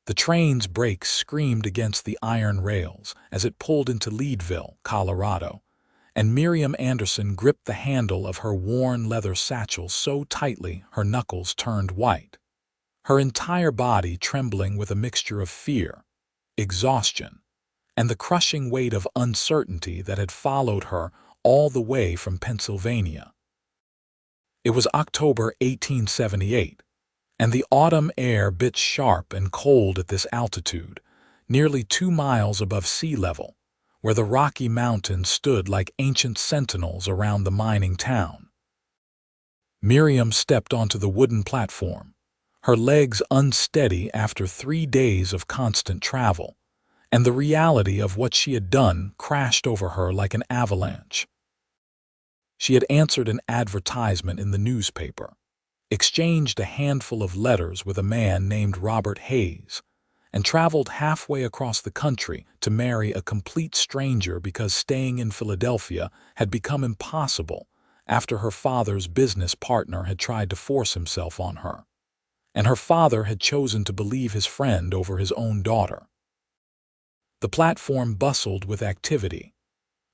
The train's brakes screamed against the iron rails as it pulled into Leadville, Colorado, and Miriam Anderson gripped the handle of her worn leather satchel so tightly her knuckles turned white, her entire body trembling with a mixture of fear, exhaustion, and the crushing weight of uncertainty that had followed her all the way from Pennsylvania. It was October 1878, and the autumn air bit sharp and cold at this altitude, nearly 2 miles above sea level, where the Rocky Mountains stood like ancient sentinels around the mining town. Miriam stepped onto the wooden platform, her legs unsteady after 3 days of constant travel, and the reality of what she had done crashed over her like an avalanche. She had answered an advertisement in the newspaper, exchanged a handful of letters with a man named Robert Hayes, and traveled halfway across the country to marry a complete stranger because staying in Philadelphia had become impossible after her father's business partner had tried to force himself on her, and her father had chosen to believe his friend over his own daughter. The platform bustled with activity.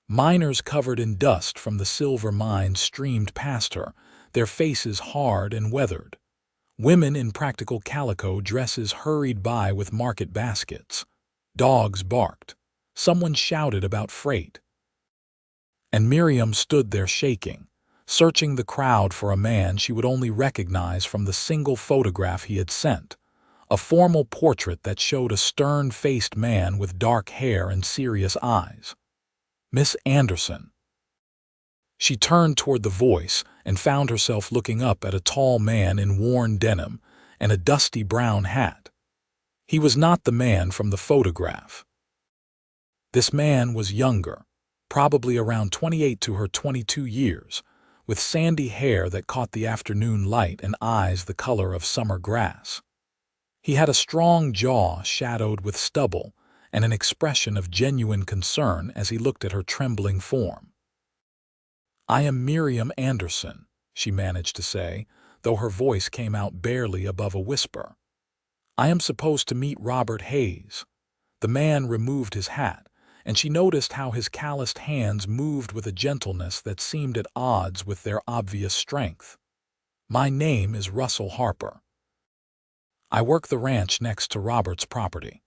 Miners covered in dust from the silver mines streamed past her, their faces hard and weathered. Women in practical calico dresses hurried by with market baskets. Dogs barked. Someone shouted about freight. And Miriam stood there shaking, searching the crowd for a man she would only recognize from the single photograph he had sent, a formal portrait that showed a stern-faced man with dark hair and serious eyes. Miss Anderson. She turned toward the voice and found herself looking up at a tall man in worn denim and a dusty brown hat. He was not the man from the photograph. This man was younger, probably around 28 to her 22 years, with sandy hair that caught the afternoon light and eyes the color of summer grass. He had a strong jaw shadowed with stubble and an expression of genuine concern as he looked at her trembling form. "I am Miriam Anderson," she managed to say, though her voice came out barely above a whisper. "I am supposed to meet Robert Hayes." The man removed his hat, and she noticed how his calloused hands moved with a gentleness that seemed at odds with their obvious strength. "My name is Russell Harper. I work the ranch next to Robert's property.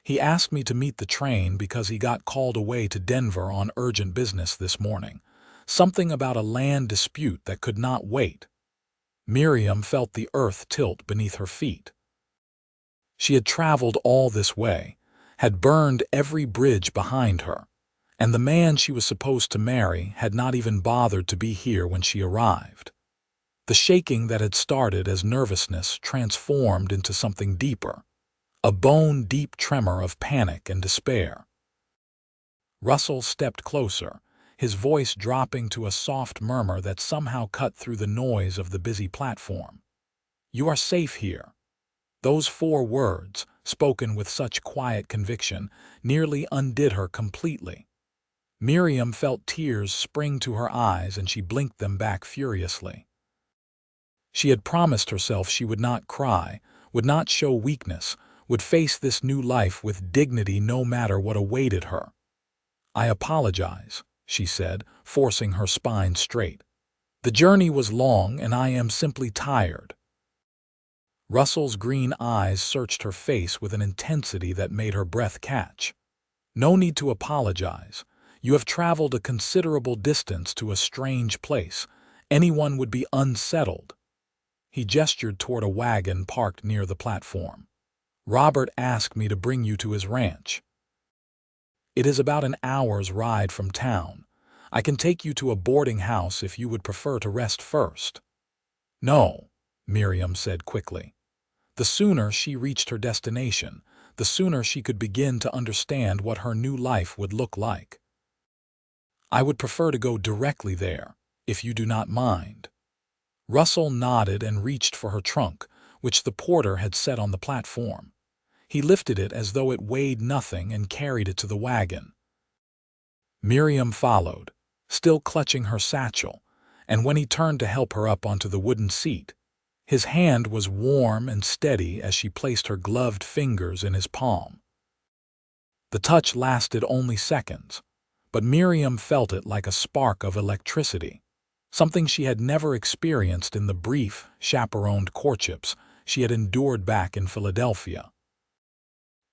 He asked me to meet the train because he got called away to Denver on urgent business this morning, something about a land dispute that could not wait." Miriam felt the earth tilt beneath her feet. She had traveled all this way, had burned every bridge behind her, and the man she was supposed to marry had not even bothered to be here when she arrived. The shaking that had started as nervousness transformed into something deeper, a bone-deep tremor of panic and despair. Russell stepped closer, his voice dropping to a soft murmur that somehow cut through the noise of the busy platform. "You are safe here." Those 4 words, spoken with such quiet conviction, nearly undid her completely. Miriam felt tears spring to her eyes and she blinked them back furiously. She had promised herself she would not cry, would not show weakness, would face this new life with dignity no matter what awaited her. "I apologize," she said, forcing her spine straight. "The journey was long and I am simply tired." Russell's green eyes searched her face with an intensity that made her breath catch. "No need to apologize. You have traveled a considerable distance to a strange place. Anyone would be unsettled." He gestured toward a wagon parked near the platform. "Robert asked me to bring you to his ranch. It is about an hour's ride from town. I can take you to a boarding house if you would prefer to rest first." "No," Miriam said quickly. The sooner she reached her destination, the sooner she could begin to understand what her new life would look like. "I would prefer to go directly there, if you do not mind." Russell nodded and reached for her trunk, which the porter had set on the platform. He lifted it as though it weighed nothing and carried it to the wagon. Miriam followed, still clutching her satchel, and when he turned to help her up onto the wooden seat, His hand was warm and steady as she placed her gloved fingers in his palm. The touch lasted only seconds, but Miriam felt it like a spark of electricity, something she had never experienced in the brief, chaperoned courtships she had endured back in Philadelphia.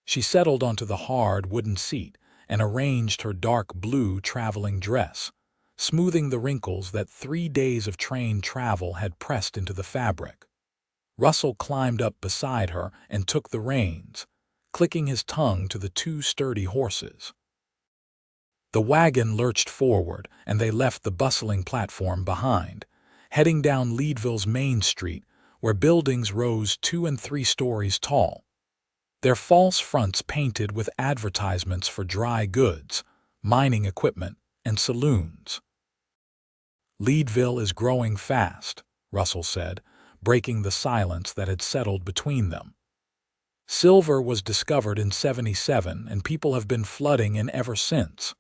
She settled onto the hard wooden seat and arranged her dark blue traveling dress, smoothing the wrinkles that 3 days of train travel had pressed into the fabric. Russell climbed up beside her and took the reins, clicking his tongue to the 2 sturdy horses. The wagon lurched forward, and they left the bustling platform behind, heading down Leadville's main street, where buildings rose 2 and 3 stories tall, their false fronts painted with advertisements for dry goods, mining equipment, and saloons. "Leadville is growing fast," Russell said, breaking the silence that had settled between them. "Silver was discovered in '77, and people have been flooding in ever since.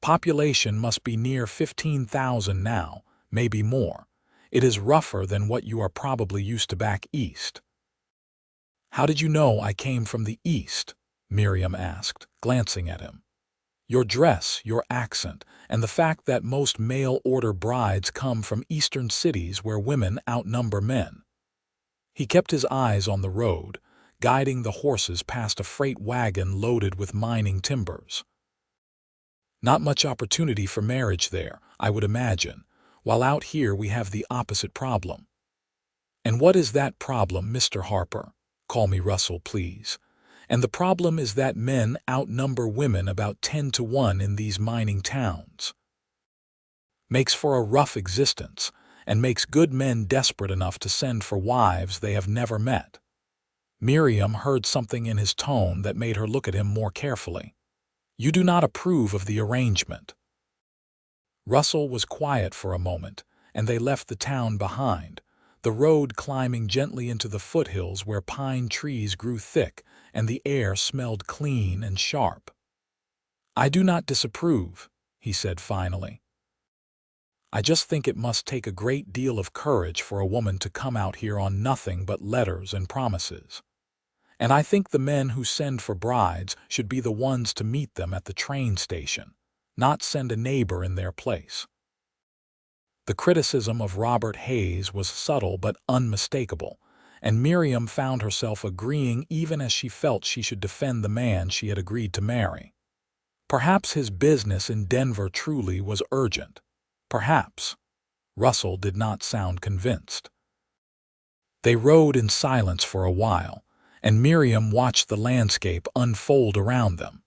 Population must be near 15,000 now, maybe more. It is rougher than what you are probably used to back east." "How did you know I came from the east?" Miriam asked, glancing at him. "Your dress, your accent, and the fact that most mail-order brides come from eastern cities where women outnumber men." He kept his eyes on the road, guiding the horses past a freight wagon loaded with mining timbers. "Not much opportunity for marriage there, I would imagine, while out here we have the opposite problem." "And what is that problem, Mr. Harper? Call me Russell, please. And the problem is that men outnumber women about 10 to 1 in these mining towns. Makes for a rough existence, and makes good men desperate enough to send for wives they have never met." Miriam heard something in his tone that made her look at him more carefully. "You do not approve of the arrangement." Russell was quiet for a moment, and they left the town behind, the road climbing gently into the foothills where pine trees grew thick and the air smelled clean and sharp. "I do not disapprove," he said finally. "I just think it must take a great deal of courage for a woman to come out here on nothing but letters and promises. And I think the men who send for brides should be the ones to meet them at the train station, not send a neighbor in their place." The criticism of Robert Hayes was subtle but unmistakable, and Miriam found herself agreeing even as she felt she should defend the man she had agreed to marry. Perhaps his business in Denver truly was urgent. Perhaps. Russell did not sound convinced. They rode in silence for a while, and Miriam watched the landscape unfold around them.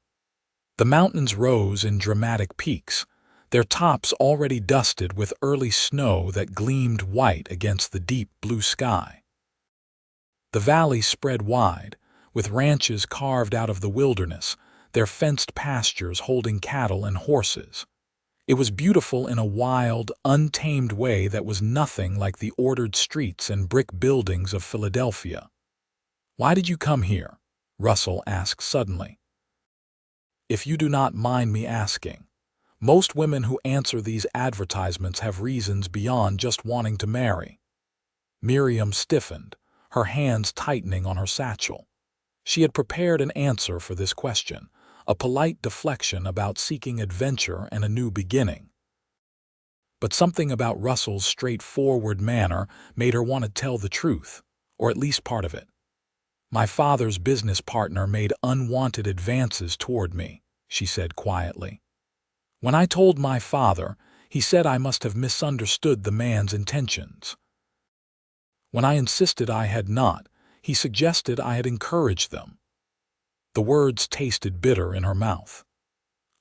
The mountains rose in dramatic peaks, their tops already dusted with early snow that gleamed white against the deep blue sky. The valley spread wide, with ranches carved out of the wilderness, their fenced pastures holding cattle and horses. It was beautiful in a wild, untamed way that was nothing like the ordered streets and brick buildings of Philadelphia. "Why did you come here?" Russell asked suddenly. "If you do not mind me asking. Most women who answer these advertisements have reasons beyond just wanting to marry." Miriam stiffened, her hands tightening on her satchel. She had prepared an answer for this question, a polite deflection about seeking adventure and a new beginning. But something about Russell's straightforward manner made her want to tell the truth, or at least part of it. "My father's business partner made unwanted advances toward me," she said quietly. "When I told my father, he said I must have misunderstood the man's intentions. When I insisted I had not, he suggested I had encouraged them." The words tasted bitter in her mouth.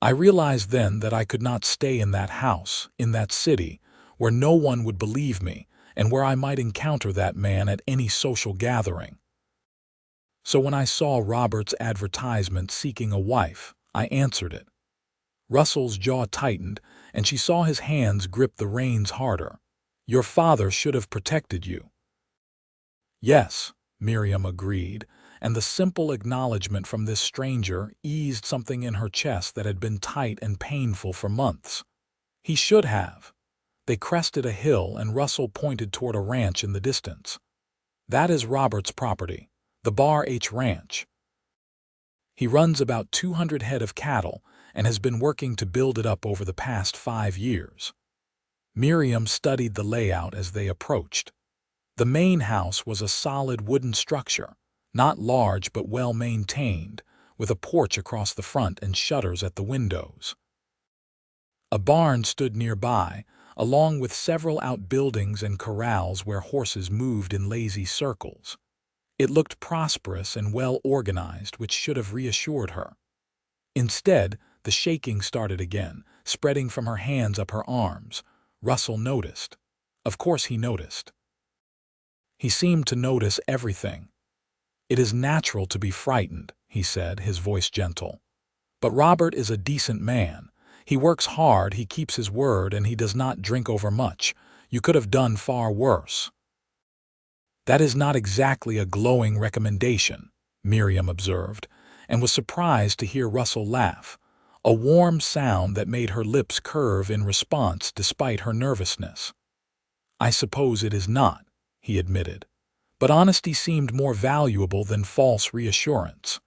"I realized then that I could not stay in that house, in that city, where no one would believe me and where I might encounter that man at any social gathering. So when I saw Robert's advertisement seeking a wife, I answered it." Russell's jaw tightened, and she saw his hands grip the reins harder. "Your father should have protected you." "Yes," Miriam agreed, and the simple acknowledgement from this stranger eased something in her chest that had been tight and painful for months. "He should have." They crested a hill, and Russell pointed toward a ranch in the distance. That is Robert's property, the Bar H Ranch. He runs about 200 head of cattle and has been working to build it up over the past 5 years. Miriam studied the layout as they approached. The main house was a solid wooden structure, not large but well maintained, with a porch across the front and shutters at the windows. A barn stood nearby, along with several outbuildings and corrals where horses moved in lazy circles. It looked prosperous and well organized, which should have reassured her. Instead, the shaking started again, spreading from her hands up her arms. Russell noticed. Of course he noticed. He seemed to notice everything. "It is natural to be frightened," he said, his voice gentle. "But Robert is a decent man. He works hard, he keeps his word, and he does not drink overmuch. You could have done far worse." "That is not exactly a glowing recommendation," Miriam observed, and was surprised to hear Russell laugh, a warm sound that made her lips curve in response despite her nervousness. "I suppose it is not," he admitted, but honesty seemed more valuable than false reassurance.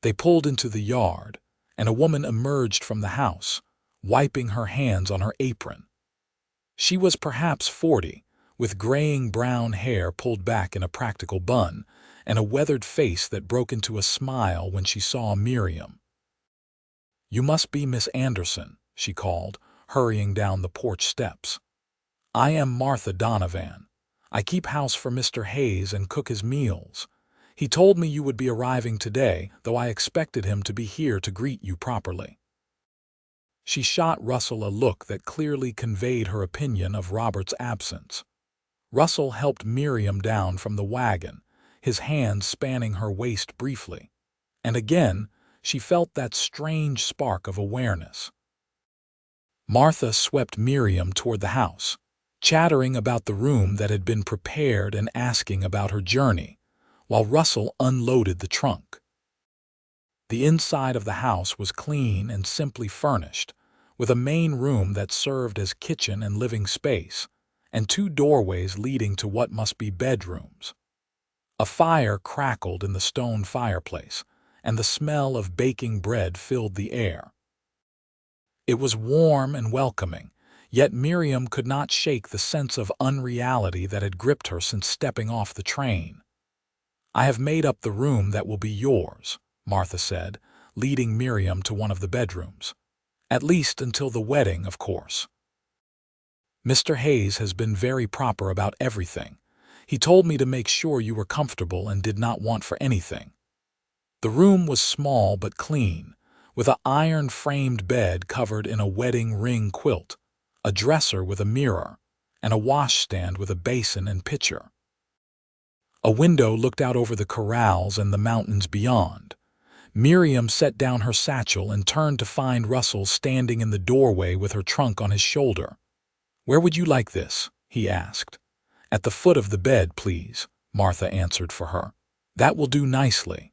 They pulled into the yard, and a woman emerged from the house, wiping her hands on her apron. She was perhaps 40, with graying brown hair pulled back in a practical bun, and a weathered face that broke into a smile when she saw Miriam. "You must be Miss Anderson," she called, hurrying down the porch steps. "I am Martha Donovan. I keep house for Mr. Hayes and cook his meals. He told me you would be arriving today, though I expected him to be here to greet you properly." She shot Russell a look that clearly conveyed her opinion of Robert's absence. Russell helped Miriam down from the wagon, his hands spanning her waist briefly. And again, she felt that strange spark of awareness. Martha swept Miriam toward the house, chattering about the room that had been prepared and asking about her journey, while Russell unloaded the trunk. The inside of the house was clean and simply furnished, with a main room that served as kitchen and living space, and 2 doorways leading to what must be bedrooms. A fire crackled in the stone fireplace, and the smell of baking bread filled the air. It was warm and welcoming, yet Miriam could not shake the sense of unreality that had gripped her since stepping off the train. "I have made up the room that will be yours," Martha said, leading Miriam to one of the bedrooms. "At least until the wedding, of course. Mr. Hayes has been very proper about everything. He told me to make sure you were comfortable and did not want for anything." The room was small but clean, with an iron-framed bed covered in a wedding ring quilt, a dresser with a mirror, and a washstand with a basin and pitcher. A window looked out over the corrals and the mountains beyond. Miriam set down her satchel and turned to find Russell standing in the doorway with her trunk on his shoulder. "Where would you like this?" he asked. "At the foot of the bed, please," Martha answered for her. "That will do nicely."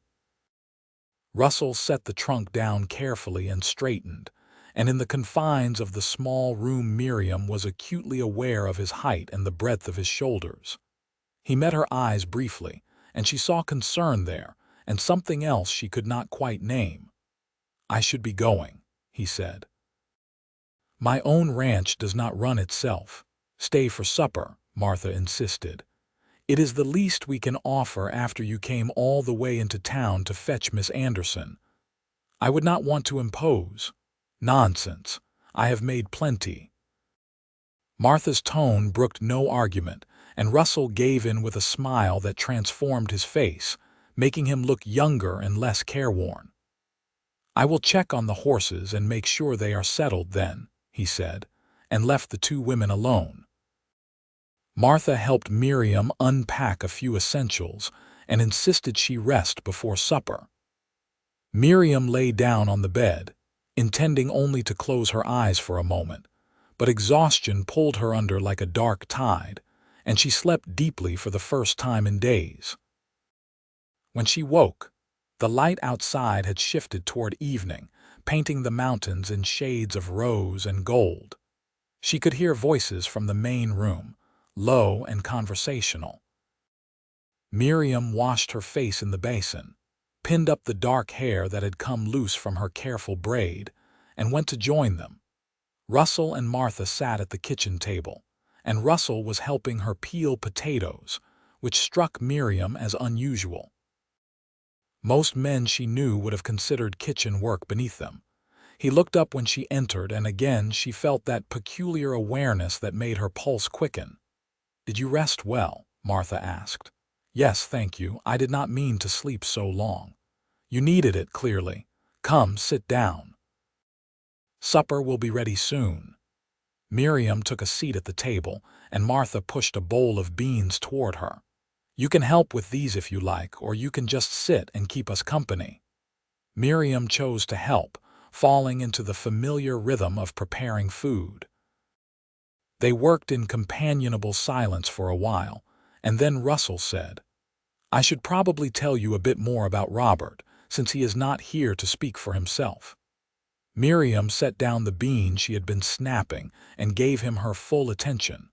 Russell set the trunk down carefully and straightened, and in the confines of the small room Miriam was acutely aware of his height and the breadth of his shoulders. He met her eyes briefly, and she saw concern there, and something else she could not quite name. "I should be going," he said. "My own ranch does not run itself. Stay for supper," Martha insisted. "It is the least we can offer after you came all the way into town to fetch Miss Anderson. I would not want to impose." "Nonsense. I have made plenty." Martha's tone brooked no argument, and Russell gave in with a smile that transformed his face, making him look younger and less careworn. "I will check on the horses and make sure they are settled then," he said, and left the 2 women alone. Martha helped Miriam unpack a few essentials and insisted she rest before supper. Miriam lay down on the bed, intending only to close her eyes for a moment, but exhaustion pulled her under like a dark tide, and she slept deeply for the first time in days. When she woke, the light outside had shifted toward evening, painting the mountains in shades of rose and gold. She could hear voices from the main room, low and conversational. Miriam washed her face in the basin, pinned up the dark hair that had come loose from her careful braid, and went to join them. Russell and Martha sat at the kitchen table, and Russell was helping her peel potatoes, which struck Miriam as unusual. Most men she knew would have considered kitchen work beneath them. He looked up when she entered, and again she felt that peculiar awareness that made her pulse quicken. "Did you rest well?" Martha asked. "Yes, thank you. I did not mean to sleep so long." "You needed it, clearly. Come, sit down. Supper will be ready soon." Miriam took a seat at the table, and Martha pushed a bowl of beans toward her. "You can help with these if you like, or you can just sit and keep us company." Miriam chose to help, falling into the familiar rhythm of preparing food. They worked in companionable silence for a while, and then Russell said, "I should probably tell you a bit more about Robert, since he is not here to speak for himself." Miriam set down the bean she had been snapping and gave him her full attention.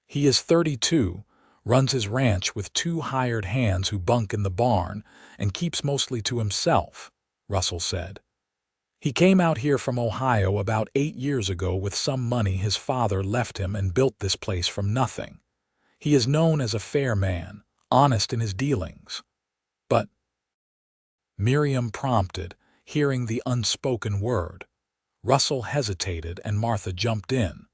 "He is 32, runs his ranch with 2 hired hands who bunk in the barn, and keeps mostly to himself," Russell said. "He came out here from Ohio about 8 years ago with some money his father left him and built this place from nothing. He is known as a fair man, honest in his dealings. But—" Miriam prompted, hearing the unspoken word. Russell hesitated, and Martha jumped in.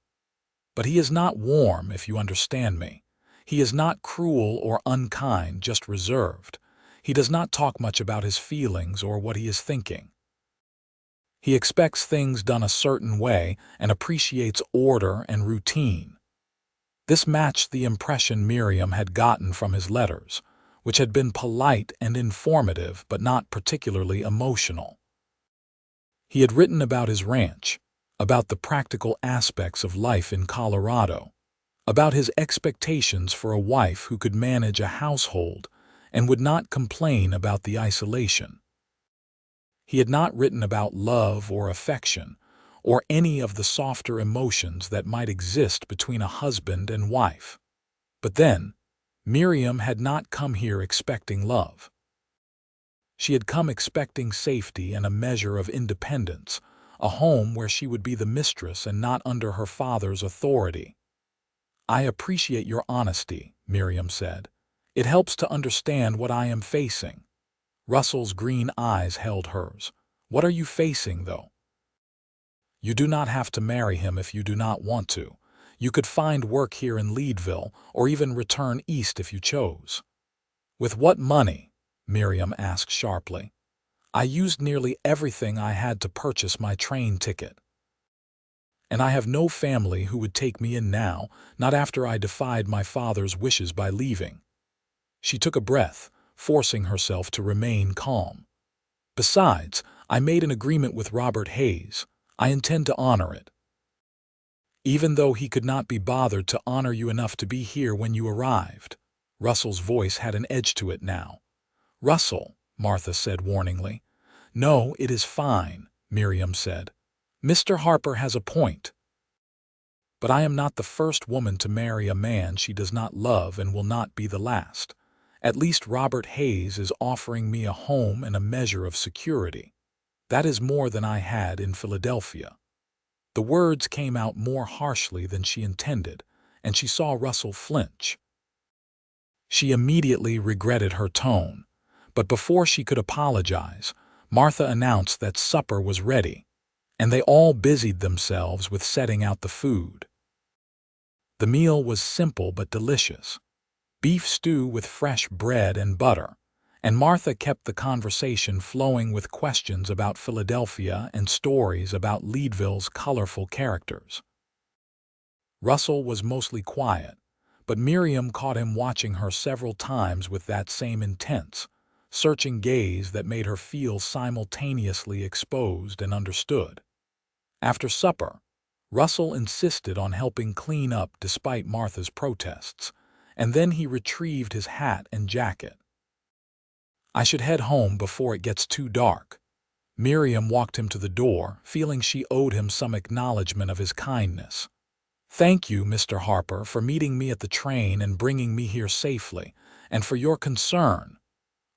"But he is not warm, if you understand me. He is not cruel or unkind, just reserved. He does not talk much about his feelings or what he is thinking. He expects things done a certain way and appreciates order and routine." This matched the impression Miriam had gotten from his letters, which had been polite and informative but not particularly emotional. He had written about his ranch, about the practical aspects of life in Colorado, about his expectations for a wife who could manage a household and would not complain about the isolation. He had not written about love or affection, or any of the softer emotions that might exist between a husband and wife. But then, Miriam had not come here expecting love. She had come expecting safety and a measure of independence, a home where she would be the mistress and not under her father's authority. "I appreciate your honesty," Miriam said. "It helps to understand what I am facing." Russell's green eyes held hers. "What are you facing, though?" "You do not have to marry him if you do not want to. You could find work here in Leadville, or even return east if you chose." "With what money?" Miriam asked sharply. "I used nearly everything I had to purchase my train ticket. And I have no family who would take me in now, not after I defied my father's wishes by leaving." She took a breath, forcing herself to remain calm. "Besides, I made an agreement with Robert Hayes. I intend to honor it." "Even though he could not be bothered to honor you enough to be here when you arrived." Russell's voice had an edge to it now. "Russell," Martha said warningly. "No, it is fine," Miriam said. "Mr. Harper has a point. But I am not the first woman to marry a man she does not love and will not be the last. At least Robert Hayes is offering me a home and a measure of security. That is more than I had in Philadelphia." The words came out more harshly than she intended, and she saw Russell flinch. She immediately regretted her tone, but before she could apologize, Martha announced that supper was ready, and they all busied themselves with setting out the food. The meal was simple but delicious. Beef stew with fresh bread and butter, and Martha kept the conversation flowing with questions about Philadelphia and stories about Leadville's colorful characters. Russell was mostly quiet, but Miriam caught him watching her several times with that same intense, searching gaze that made her feel simultaneously exposed and understood. After supper, Russell insisted on helping clean up despite Martha's protests, and then he retrieved his hat and jacket. "I should head home before it gets too dark." Miriam walked him to the door, feeling she owed him some acknowledgement of his kindness. "Thank you, Mr. Harper, for meeting me at the train and bringing me here safely, and for your concern.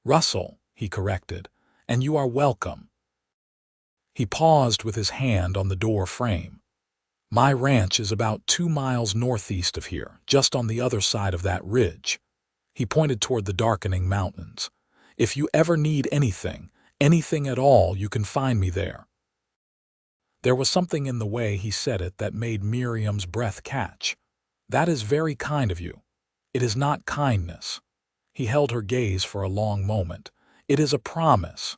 Russell, he corrected, and you are welcome. He paused with his hand on the door frame. My ranch is about 2 miles northeast of here, just on the other side of that ridge. He pointed toward the darkening mountains. If you ever need anything, anything at all, you can find me there. There was something in the way he said it that made Miriam's breath catch. That is very kind of you. It is not kindness. He held her gaze for a long moment. It is a promise.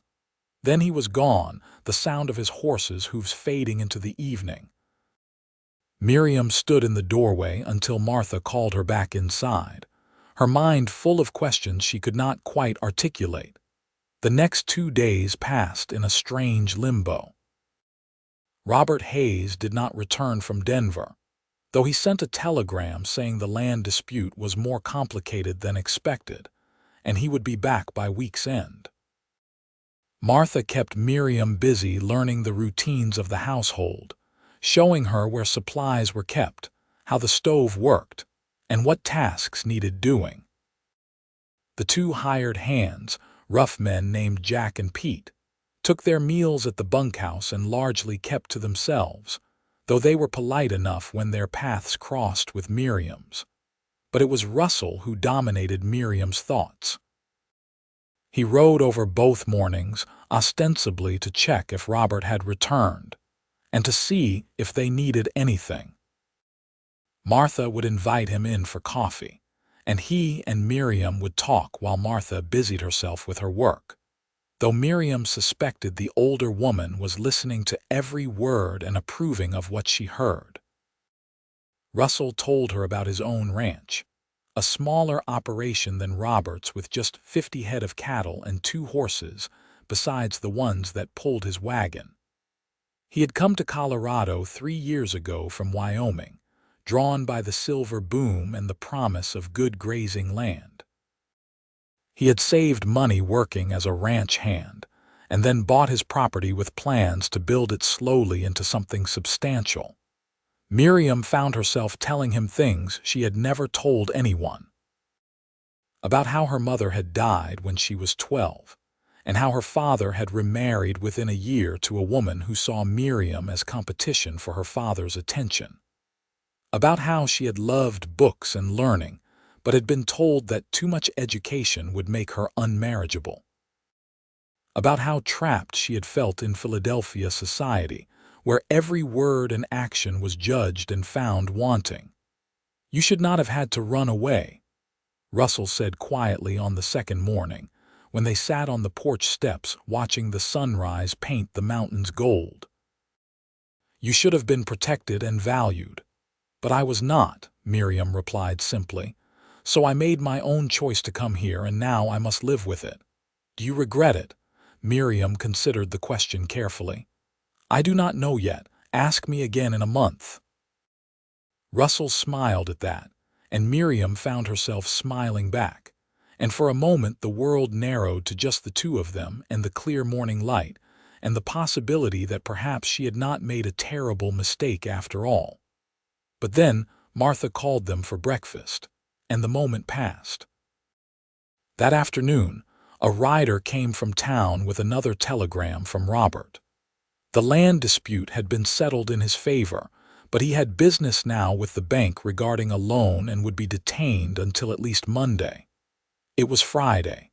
Then he was gone, the sound of his horses' hooves fading into the evening. Miriam stood in the doorway until Martha called her back inside, her mind full of questions she could not quite articulate. The next 2 days passed in a strange limbo. Robert Hayes did not return from Denver, though he sent a telegram saying the land dispute was more complicated than expected, and he would be back by week's end. Martha kept Miriam busy learning the routines of the household, showing her where supplies were kept, how the stove worked, and what tasks needed doing. The 2 hired hands, rough men named Jack and Pete, took their meals at the bunkhouse and largely kept to themselves, though they were polite enough when their paths crossed with Miriam's. But it was Russell who dominated Miriam's thoughts. He rode over both mornings, ostensibly to check if Robert had returned, and to see if they needed anything. Martha would invite him in for coffee, and he and Miriam would talk while Martha busied herself with her work, though Miriam suspected the older woman was listening to every word and approving of what she heard. Russell told her about his own ranch, a smaller operation than Robert's with just 50 head of cattle and 2 horses, besides the ones that pulled his wagon. He had come to Colorado 3 years ago from Wyoming, drawn by the silver boom and the promise of good grazing land. He had saved money working as a ranch hand, and then bought his property with plans to build it slowly into something substantial. Miriam found herself telling him things she had never told anyone. About how her mother had died when she was 12, and how her father had remarried within a year to a woman who saw Miriam as competition for her father's attention. About how she had loved books and learning, but had been told that too much education would make her unmarriageable. About how trapped she had felt in Philadelphia society, where every word and action was judged and found wanting. You should not have had to run away, Russell said quietly on the second morning, when they sat on the porch steps watching the sunrise paint the mountains gold. You should have been protected and valued. But I was not, Miriam replied simply. So I made my own choice to come here, and now I must live with it. Do you regret it? Miriam considered the question carefully. I do not know yet. Ask me again in a month. Russell smiled at that, and Miriam found herself smiling back, and for a moment the world narrowed to just the 2 of them and the clear morning light, and the possibility that perhaps she had not made a terrible mistake after all. But then Martha called them for breakfast, and the moment passed. That afternoon, a rider came from town with another telegram from Robert. The land dispute had been settled in his favor, but he had business now with the bank regarding a loan and would be detained until at least Monday. It was Friday.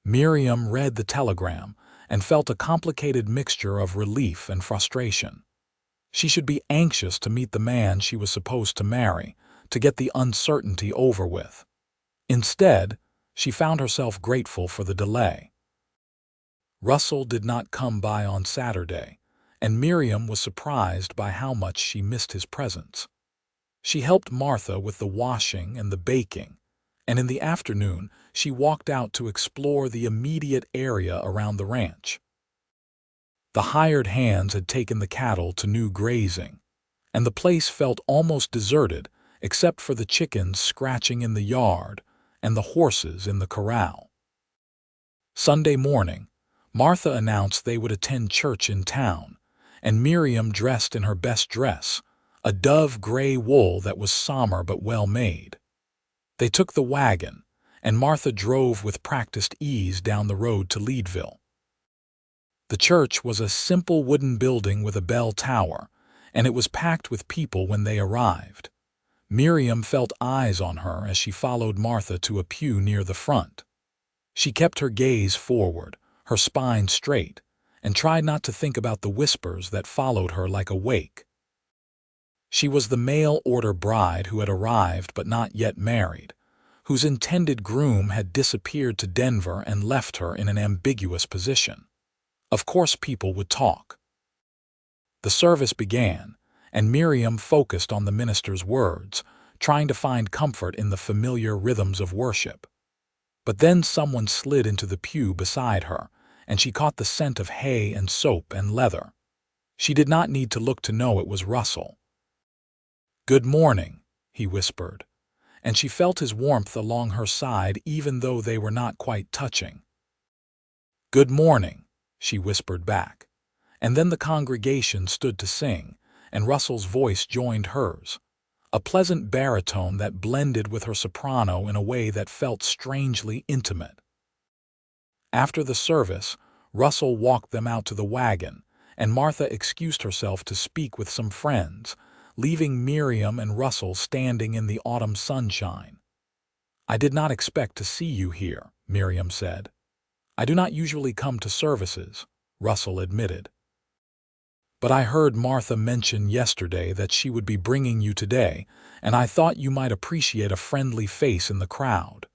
Miriam read the telegram and felt a complicated mixture of relief and frustration. She should be anxious to meet the man she was supposed to marry, to get the uncertainty over with. Instead, she found herself grateful for the delay. Russell did not come by on Saturday, and Miriam was surprised by how much she missed his presence. She helped Martha with the washing and the baking, and in the afternoon she walked out to explore the immediate area around the ranch. The hired hands had taken the cattle to new grazing, and the place felt almost deserted except for the chickens scratching in the yard and the horses in the corral. Sunday morning, Martha announced they would attend church in town, and Miriam dressed in her best dress, a dove gray wool that was somber but well made. They took the wagon, and Martha drove with practiced ease down the road to Leadville. The church was a simple wooden building with a bell tower, and it was packed with people when they arrived. Miriam felt eyes on her as she followed Martha to a pew near the front. She kept her gaze forward, her spine straight, and tried not to think about the whispers that followed her like a wake. She was the mail-order bride who had arrived but not yet married, whose intended groom had disappeared to Denver and left her in an ambiguous position. Of course people would talk. The service began, and Miriam focused on the minister's words, trying to find comfort in the familiar rhythms of worship. But then someone slid into the pew beside her, and she caught the scent of hay and soap and leather. She did not need to look to know it was Russell. "Good morning," he whispered, and she felt his warmth along her side even though they were not quite touching. "Good morning," she whispered back, and then the congregation stood to sing, and Russell's voice joined hers, a pleasant baritone that blended with her soprano in a way that felt strangely intimate. After the service, Russell walked them out to the wagon, and Martha excused herself to speak with some friends, leaving Miriam and Russell standing in the autumn sunshine. "I did not expect to see you here," Miriam said. "I do not usually come to services," Russell admitted. "But I heard Martha mention yesterday that she would be bringing you today, and I thought you might appreciate a friendly face in the crowd."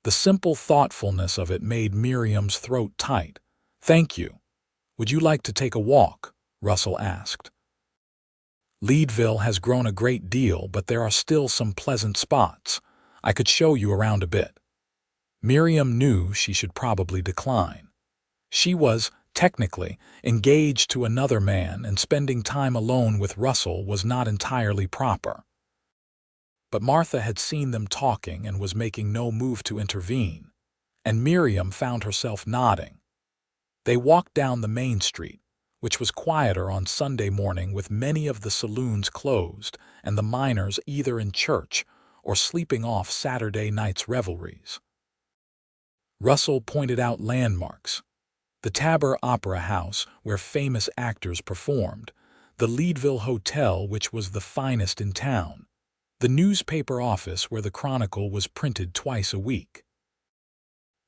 The simple thoughtfulness of it made Miriam's throat tight. "Thank you. Would you like to take a walk?" Russell asked. "Leadville has grown a great deal, but there are still some pleasant spots. I could show you around a bit." Miriam knew she should probably decline. She was, technically, engaged to another man, and spending time alone with Russell was not entirely proper. But Martha had seen them talking and was making no move to intervene, and Miriam found herself nodding. They walked down the main street, which was quieter on Sunday morning with many of the saloons closed and the miners either in church or sleeping off Saturday night's revelries. Russell pointed out landmarks: the Tabor Opera House, where famous actors performed, the Leadville Hotel, which was the finest in town, the newspaper office where the Chronicle was printed twice a week.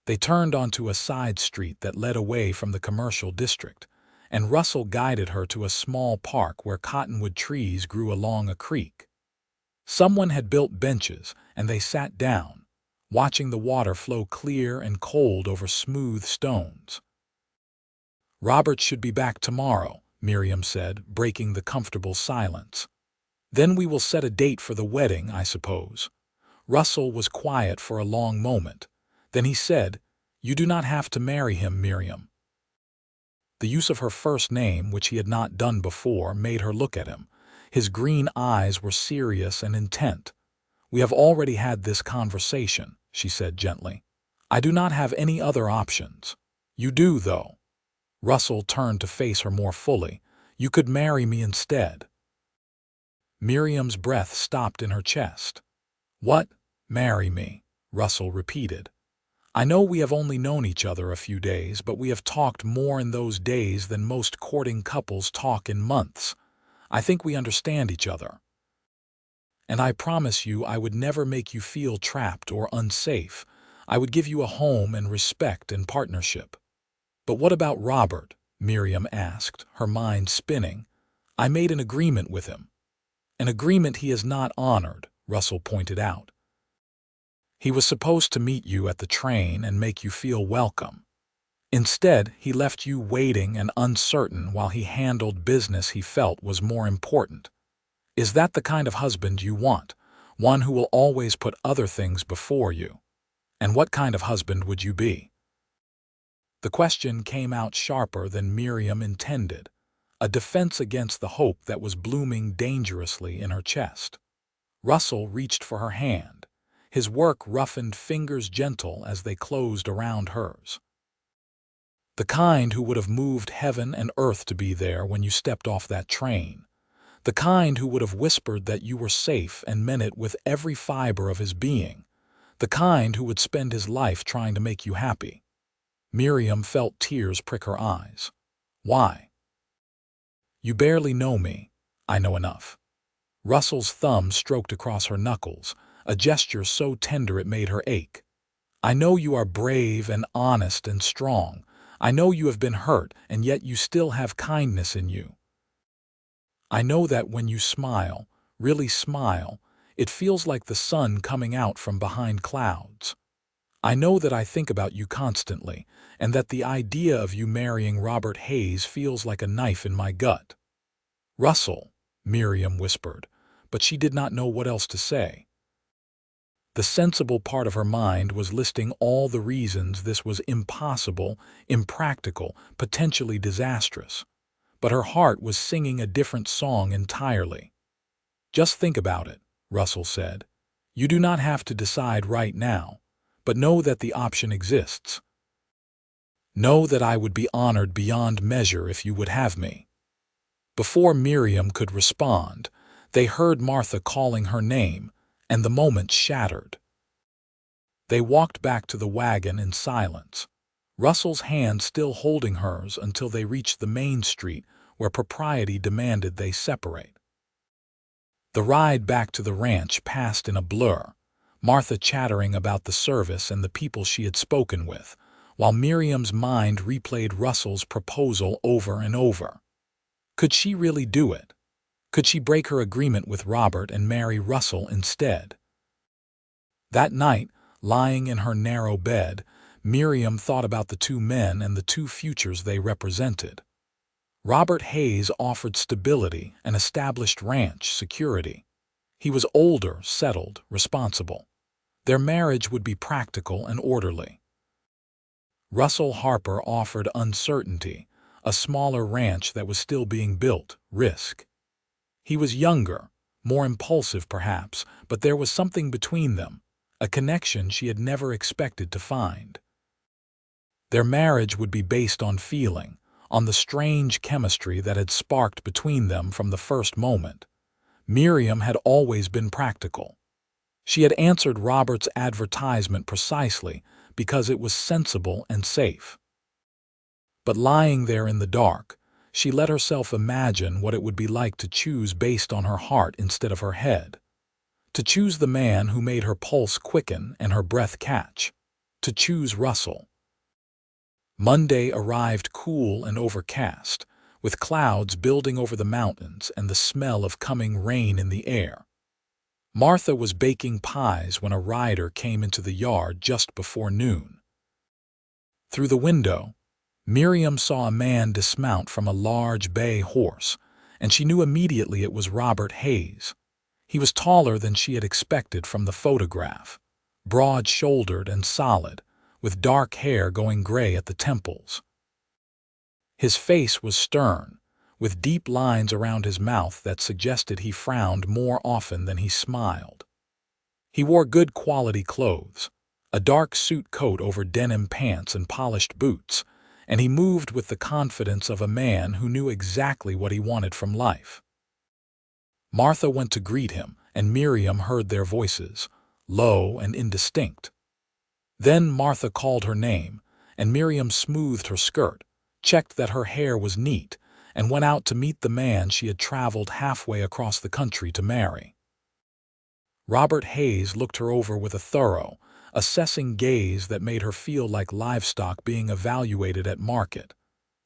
They turned onto a side street that led away from the commercial district, and Russell guided her to a small park where cottonwood trees grew along a creek. Someone had built benches, and they sat down, watching the water flow clear and cold over smooth stones. "Robert should be back tomorrow," Miriam said, breaking the comfortable silence. "Then we will set a date for the wedding, I suppose." Russell was quiet for a long moment. Then he said, "You do not have to marry him, Miriam." The use of her first name, which he had not done before, made her look at him. His green eyes were serious and intent. "We have already had this conversation," she said gently. "I do not have any other options." "You do, though." Russell turned to face her more fully. "You could marry me instead." Miriam's breath stopped in her chest. "What? Marry me?" Russell repeated. "I know we have only known each other a few days, but we have talked more in those days than most courting couples talk in months. I think we understand each other. And I promise you I would never make you feel trapped or unsafe. I would give you a home and respect and partnership." "But what about Robert?" Miriam asked, her mind spinning. "I made an agreement with him." "An agreement he has not honored," Russell pointed out. "He was supposed to meet you at the train and make you feel welcome. Instead, he left you waiting and uncertain while he handled business he felt was more important. Is that the kind of husband you want? One who will always put other things before you? And what kind of husband would you be?" The question came out sharper than Miriam intended, a defense against the hope that was blooming dangerously in her chest. Russell reached for her hand, his work-roughened fingers gentle as they closed around hers. "The kind who would have moved heaven and earth to be there when you stepped off that train. The kind who would have whispered that you were safe and meant it with every fiber of his being. The kind who would spend his life trying to make you happy. Miriam felt tears prick her eyes. Why? You barely know me. I know enough. Russell's thumb stroked across her knuckles, a gesture so tender it made her ache. I know you are brave and honest and strong. I know you have been hurt, and yet you still have kindness in you. I know that when you smile, really smile, it feels like the sun coming out from behind clouds. I know that I think about you constantly, and that the idea of you marrying Robert Hayes feels like a knife in my gut. Russell, Miriam whispered, but she did not know what else to say. The sensible part of her mind was listing all the reasons this was impossible, impractical, potentially disastrous. But her heart was singing a different song entirely. Just think about it, Russell said. You do not have to decide right now, but know that the option exists. Know that I would be honored beyond measure if you would have me. Before Miriam could respond, they heard Martha calling her name, and the moment shattered. They walked back to the wagon in silence, Russell's hand still holding hers until they reached the main street where propriety demanded they separate. The ride back to the ranch passed in a blur, Martha chattering about the service and the people she had spoken with, while Miriam's mind replayed Russell's proposal over and over. Could she really do it? Could she break her agreement with Robert and marry Russell instead? That night, lying in her narrow bed, Miriam thought about the two men and the two futures they represented. Robert Hayes offered stability and established ranch security. He was older, settled, responsible. Their marriage would be practical and orderly. Russell Harper offered uncertainty, a smaller ranch that was still being built, risk. He was younger, more impulsive perhaps, but there was something between them, a connection she had never expected to find. Their marriage would be based on feeling, on the strange chemistry that had sparked between them from the first moment. Miriam had always been practical. She had answered Robert's advertisement precisely because it was sensible and safe. But lying there in the dark, she let herself imagine what it would be like to choose based on her heart instead of her head. To choose the man who made her pulse quicken and her breath catch. To choose Russell. Monday arrived cool and overcast, with clouds building over the mountains and the smell of coming rain in the air. Martha was baking pies when a rider came into the yard just before noon. Through the window, Miriam saw a man dismount from a large bay horse, and she knew immediately it was Robert Hayes. He was taller than she had expected from the photograph, broad-shouldered and solid, with dark hair going gray at the temples. His face was stern, with deep lines around his mouth that suggested he frowned more often than he smiled. He wore good quality clothes, a dark suit coat over denim pants and polished boots, and he moved with the confidence of a man who knew exactly what he wanted from life. Martha went to greet him, and Miriam heard their voices, low and indistinct. Then Martha called her name, and Miriam smoothed her skirt, checked that her hair was neat, and went out to meet the man she had traveled halfway across the country to marry. Robert Hayes looked her over with a thorough, assessing gaze that made her feel like livestock being evaluated at market.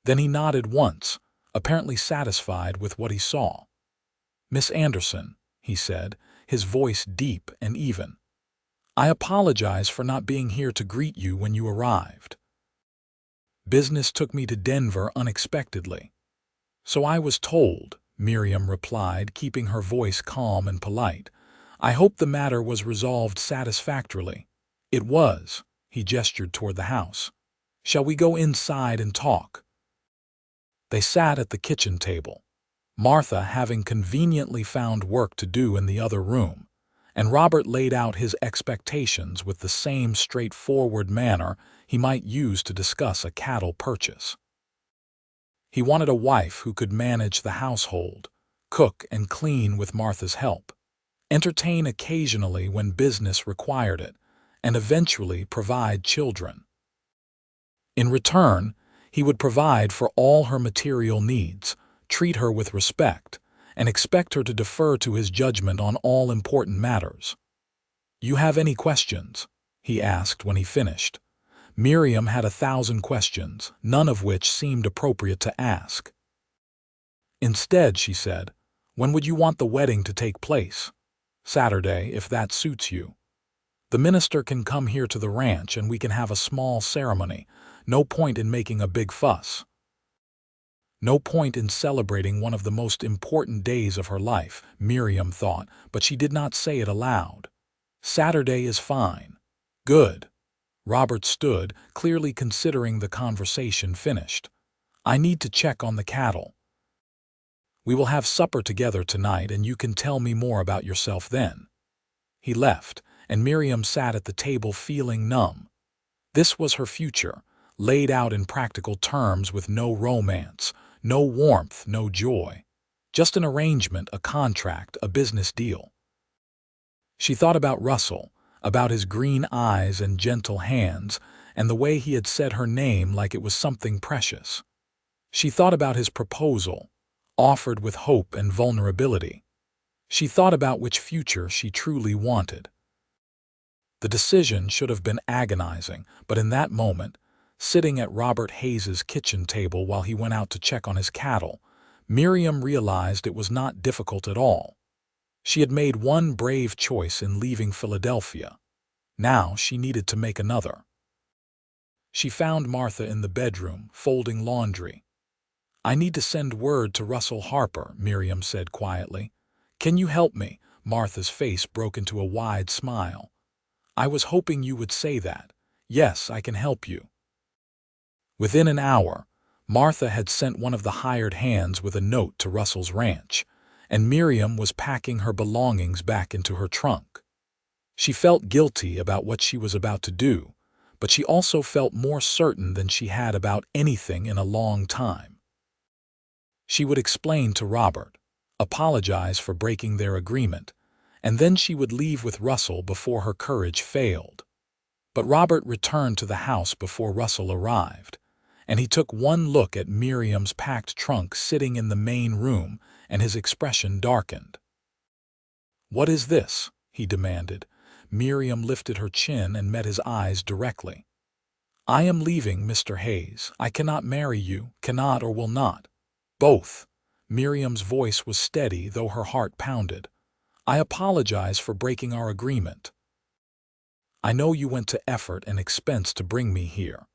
Then he nodded once, apparently satisfied with what he saw. "Miss Anderson," he said, his voice deep and even. "I apologize for not being here to greet you when you arrived. Business took me to Denver unexpectedly." "So I was told," Miriam replied, keeping her voice calm and polite. "I hope the matter was resolved satisfactorily." "It was," he gestured toward the house. "Shall we go inside and talk?" They sat at the kitchen table, Martha having conveniently found work to do in the other room, and Robert laid out his expectations with the same straightforward manner he might use to discuss a cattle purchase. He wanted a wife who could manage the household, cook and clean with Martha's help, entertain occasionally when business required it, and eventually provide children. In return, he would provide for all her material needs, treat her with respect, and expect her to defer to his judgment on all important matters. "You have any questions?" he asked when he finished. Miriam had 1,000 questions, none of which seemed appropriate to ask. Instead, she said, "When would you want the wedding to take place?" "Saturday, if that suits you. The minister can come here to the ranch and we can have a small ceremony. No point in making a big fuss." No point in celebrating one of the most important days of her life, Miriam thought, but she did not say it aloud. "Saturday is fine." "Good." Robert stood, clearly considering the conversation finished. "I need to check on the cattle." "We will have supper together tonight and you can tell me more about yourself then." He left, and Miriam sat at the table feeling numb. This was her future, laid out in practical terms with no romance, no warmth, no joy. Just an arrangement, a contract, a business deal. She thought about Russell, about his green eyes and gentle hands, and the way he had said her name like it was something precious. She thought about his proposal, offered with hope and vulnerability. She thought about which future she truly wanted. The decision should have been agonizing, but in that moment, sitting at Robert Hayes's kitchen table while he went out to check on his cattle, Miriam realized it was not difficult at all. She had made one brave choice in leaving Philadelphia. Now she needed to make another. She found Martha in the bedroom, folding laundry. "I need to send word to Russell Harper," Miriam said quietly. "Can you help me?" Martha's face broke into a wide smile. "I was hoping you would say that. Yes, I can help you." Within an hour, Martha had sent one of the hired hands with a note to Russell's ranch, and Miriam was packing her belongings back into her trunk. She felt guilty about what she was about to do, but she also felt more certain than she had about anything in a long time. She would explain to Robert, apologize for breaking their agreement, and then she would leave with Russell before her courage failed. But Robert returned to the house before Russell arrived, and he took one look at Miriam's packed trunk sitting in the main room, and his expression darkened. "What is this?" he demanded. Miriam lifted her chin and met his eyes directly. "I am leaving, Mr. Hayes. I cannot marry you, cannot or will not." "Both." Miriam's voice was steady, though her heart pounded. "I apologize for breaking our agreement. I know you went to effort and expense to bring me here.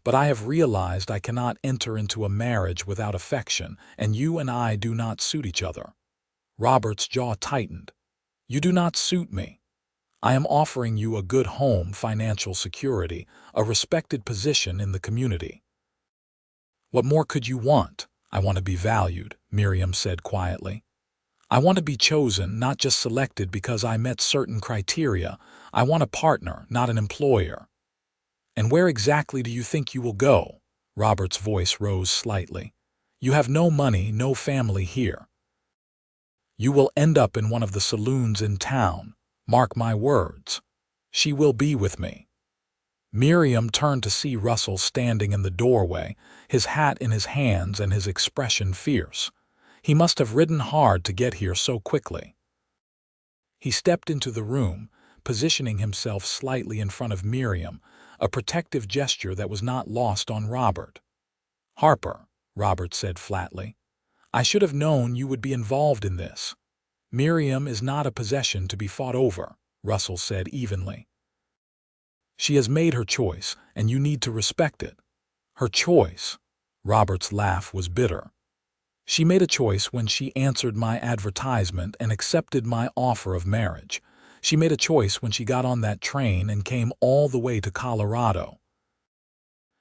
But I have realized I cannot enter into a marriage without affection, and you and I do not suit each other." Robert's jaw tightened. "You do not suit me. I am offering you a good home, financial security, a respected position in the community. What more could you want?" "I want to be valued," Miriam said quietly. "I want to be chosen, not just selected because I met certain criteria. I want a partner, not an employer." "And where exactly do you think you will go?" Robert's voice rose slightly. "You have no money, no family here. You will end up in one of the saloons in town. Mark my words. She will be with me." Miriam turned to see Russell standing in the doorway, his hat in his hands and his expression fierce. He must have ridden hard to get here so quickly. He stepped into the room, positioning himself slightly in front of Miriam, a protective gesture that was not lost on Robert. "Harper," Robert said flatly, "I should have known you would be involved in this." "Miriam is not a possession to be fought over," Russell said evenly. "She has made her choice, and you need to respect it." "Her choice?" Robert's laugh was bitter. "She made a choice when she answered my advertisement and accepted my offer of marriage. She made a choice when she got on that train and came all the way to Colorado.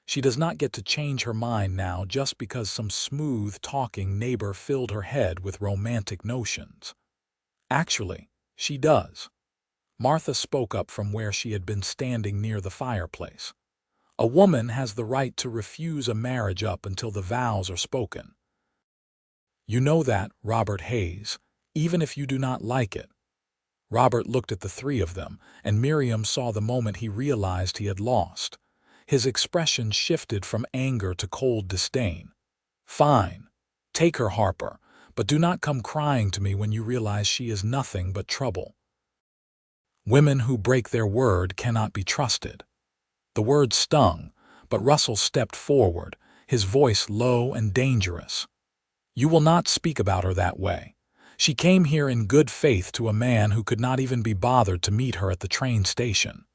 She does not get to change her mind now just because some smooth-talking neighbor filled her head with romantic notions. Actually, she does." Martha spoke up from where she had been standing near the fireplace. "A woman has the right to refuse a marriage up until the vows are spoken. You know that, Robert Hayes, even if you do not like it." Robert looked at the three of them, and Miriam saw the moment he realized he had lost. His expression shifted from anger to cold disdain. "Fine. Take her, Harper, but do not come crying to me when you realize she is nothing but trouble. Women who break their word cannot be trusted." The word stung, but Russell stepped forward, his voice low and dangerous. "You will not speak about her that way. She came here in good faith to a man who could not even be bothered to meet her at the train station.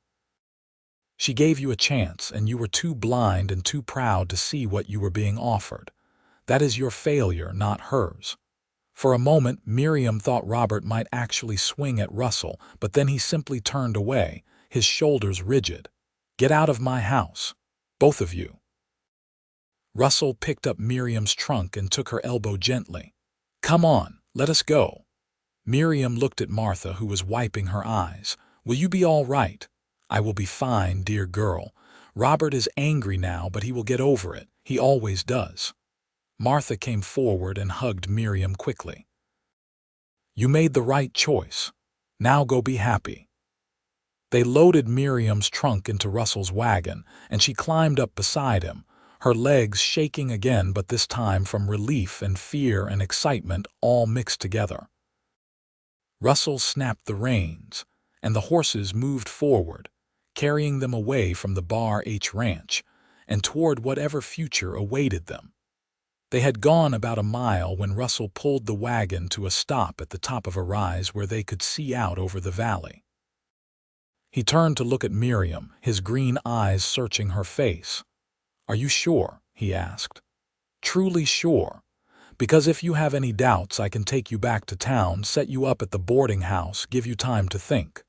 She gave you a chance, and you were too blind and too proud to see what you were being offered. That is your failure, not hers." For a moment, Miriam thought Robert might actually swing at Russell, but then he simply turned away, his shoulders rigid. "Get out of my house, both of you." Russell picked up Miriam's trunk and took her elbow gently. "Come on, let us go." Miriam looked at Martha, who was wiping her eyes. "Will you be all right?" "I will be fine, dear girl. Robert is angry now, but he will get over it. He always does." Martha came forward and hugged Miriam quickly. "You made the right choice. Now go be happy." They loaded Miriam's trunk into Russell's wagon, and she climbed up beside him, her legs shaking again, but this time from relief and fear and excitement all mixed together. Russell snapped the reins, and the horses moved forward, carrying them away from the Bar H ranch and toward whatever future awaited them. They had gone about a mile when Russell pulled the wagon to a stop at the top of a rise where they could see out over the valley. He turned to look at Miriam, his green eyes searching her face. "Are you sure?" he asked. "Truly sure? Because if you have any doubts, I can take you back to town, set you up at the boarding house, give you time to think."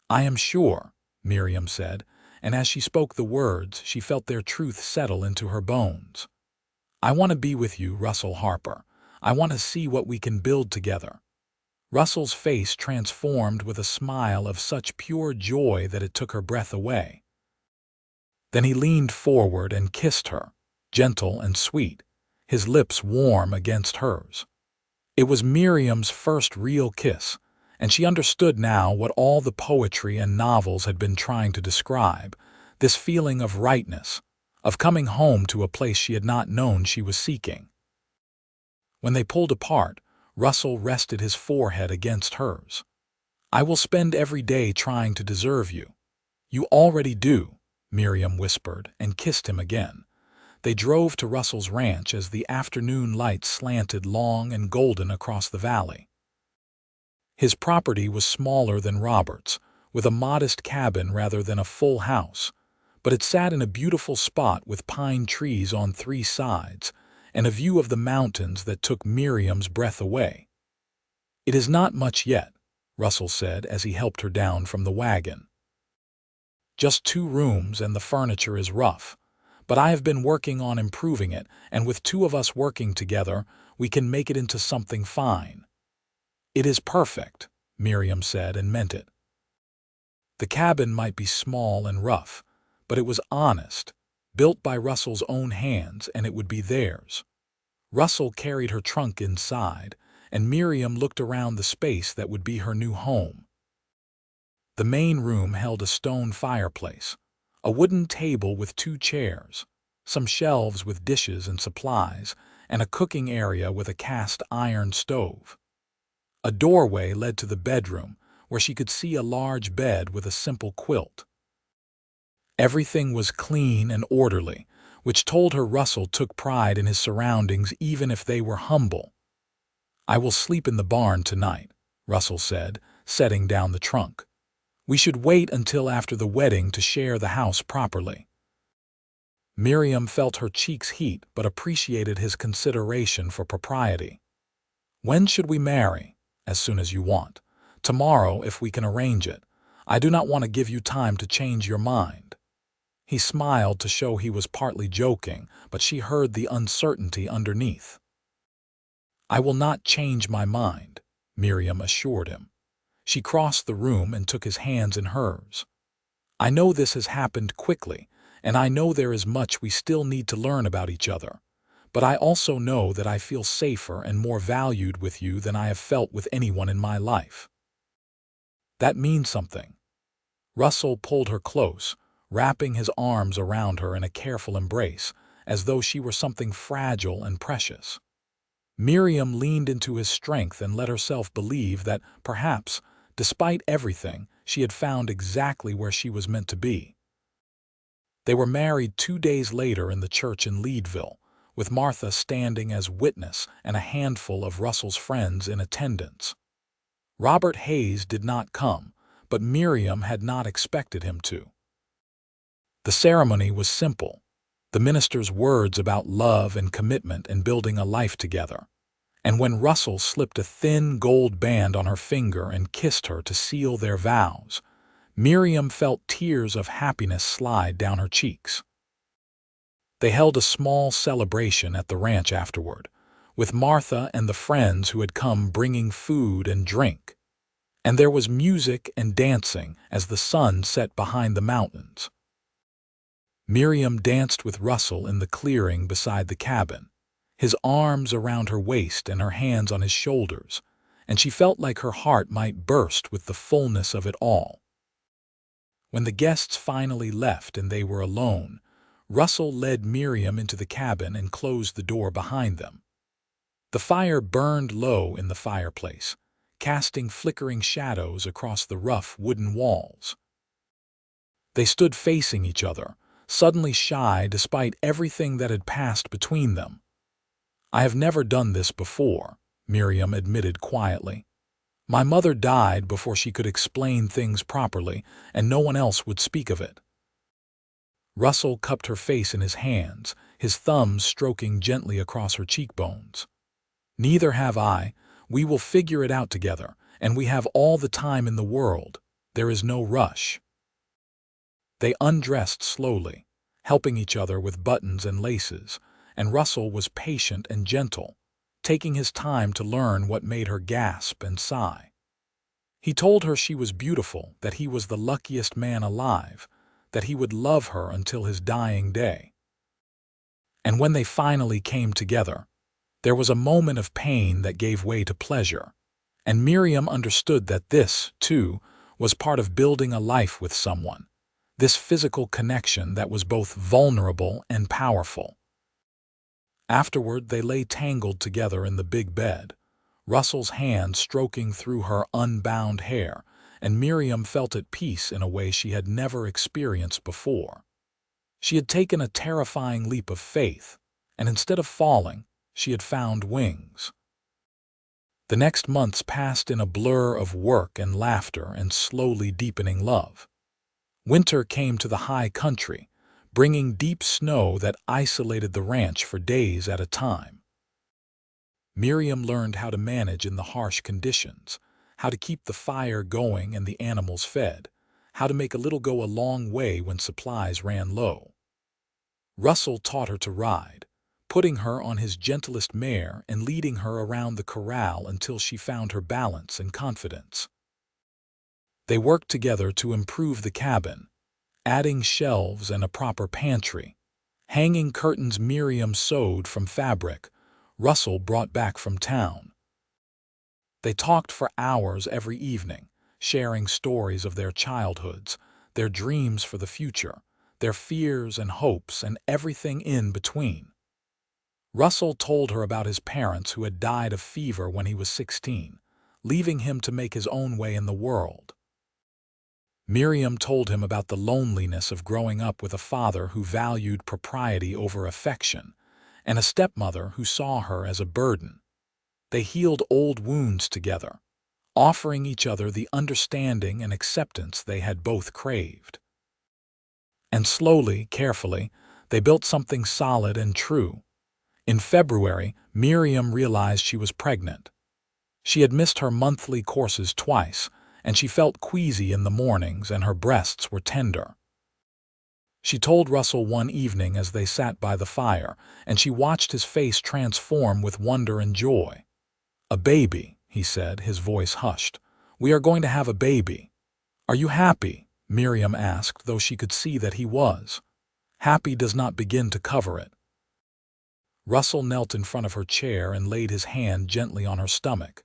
"I am sure," Miriam said, and as she spoke the words, she felt their truth settle into her bones. "I want to be with you, Russell Harper. I want to see what we can build together." Russell's face transformed with a smile of such pure joy that it took her breath away. Then he leaned forward and kissed her, gentle and sweet, his lips warm against hers. It was Miriam's first real kiss, and she understood now what all the poetry and novels had been trying to describe, this feeling of rightness, of coming home to a place she had not known she was seeking. When they pulled apart, Russell rested his forehead against hers. "I will spend every day trying to deserve you." "You already do," Miriam whispered, and kissed him again. They drove to Russell's ranch as the afternoon light slanted long and golden across the valley. His property was smaller than Robert's, with a modest cabin rather than a full house, but it sat in a beautiful spot with pine trees on three sides and a view of the mountains that took Miriam's breath away. "It is not much yet," Russell said as he helped her down from the wagon. "Just 2 rooms and the furniture is rough, but I have been working on improving it, and with 2 of us working together, we can make it into something fine." "It is perfect," Miriam said and meant it. The cabin might be small and rough, but it was honest, built by Russell's own hands, and it would be theirs. Russell carried her trunk inside, and Miriam looked around the space that would be her new home. The main room held a stone fireplace, a wooden table with 2 chairs, some shelves with dishes and supplies, and a cooking area with a cast iron stove. A doorway led to the bedroom, where she could see a large bed with a simple quilt. Everything was clean and orderly, which told her Russell took pride in his surroundings even if they were humble. "I will sleep in the barn tonight," Russell said, setting down the trunk. "We should wait until after the wedding to share the house properly." Miriam felt her cheeks heat but appreciated his consideration for propriety. "When should we marry?" "As soon as you want. Tomorrow, if we can arrange it. I do not want to give you time to change your mind." He smiled to show he was partly joking, but she heard the uncertainty underneath. "I will not change my mind," Miriam assured him. She crossed the room and took his hands in hers. "I know this has happened quickly, and I know there is much we still need to learn about each other. But I also know that I feel safer and more valued with you than I have felt with anyone in my life." That means something." Russell pulled her close, wrapping his arms around her in a careful embrace, as though she were something fragile and precious. Miriam leaned into his strength and let herself believe that, perhaps, despite everything, she had found exactly where she was meant to be. They were married 2 days later in the church in Leadville, with Martha standing as witness and a handful of Russell's friends in attendance. Robert Hayes did not come, but Miriam had not expected him to. The ceremony was simple, the minister's words about love and commitment and building a life together. And when Russell slipped a thin gold band on her finger and kissed her to seal their vows, Miriam felt tears of happiness slide down her cheeks. They held a small celebration at the ranch afterward, with Martha and the friends who had come bringing food and drink. And there was music and dancing as the sun set behind the mountains. Miriam danced with Russell in the clearing beside the cabin, his arms around her waist and her hands on his shoulders, and she felt like her heart might burst with the fullness of it all. When the guests finally left and they were alone, Russell led Miriam into the cabin and closed the door behind them. The fire burned low in the fireplace, casting flickering shadows across the rough wooden walls. They stood facing each other, suddenly shy despite everything that had passed between them. "I have never done this before," Miriam admitted quietly. "My mother died before she could explain things properly, and no one else would speak of it." Russell cupped her face in his hands, his thumbs stroking gently across her cheekbones. "Neither have I. We will figure it out together, and we have all the time in the world. There is no rush." They undressed slowly, helping each other with buttons and laces, and Russell was patient and gentle, taking his time to learn what made her gasp and sigh. He told her she was beautiful, that he was the luckiest man alive, that he would love her until his dying day. And when they finally came together, there was a moment of pain that gave way to pleasure, and Miriam understood that this, too, was part of building a life with someone, this physical connection that was both vulnerable and powerful. Afterward, they lay tangled together in the big bed, Russell's hand stroking through her unbound hair, and Miriam felt at peace in a way she had never experienced before. She had taken a terrifying leap of faith, and instead of falling, she had found wings. The next months passed in a blur of work and laughter and slowly deepening love. Winter came to the high country, bringing deep snow that isolated the ranch for days at a time. Miriam learned how to manage in the harsh conditions, how to keep the fire going and the animals fed, how to make a little go a long way when supplies ran low. Russell taught her to ride, putting her on his gentlest mare and leading her around the corral until she found her balance and confidence. They worked together to improve the cabin, adding shelves and a proper pantry, hanging curtains Miriam sewed from fabric Russell brought back from town. They talked for hours every evening, sharing stories of their childhoods, their dreams for the future, their fears and hopes, and everything in between. Russell told her about his parents who had died of fever when he was 16, leaving him to make his own way in the world. Miriam told him about the loneliness of growing up with a father who valued propriety over affection, and a stepmother who saw her as a burden. They healed old wounds together, offering each other the understanding and acceptance they had both craved. And slowly, carefully, they built something solid and true. In February, Miriam realized she was pregnant. She had missed her monthly courses twice, and she felt queasy in the mornings and her breasts were tender. She told Russell one evening as they sat by the fire, and she watched his face transform with wonder and joy. "A baby," he said, his voice hushed. "We are going to have a baby." "Are you happy?" Miriam asked, though she could see that he was. Happy does not begin to cover it. Russell knelt in front of her chair and laid his hand gently on her stomach.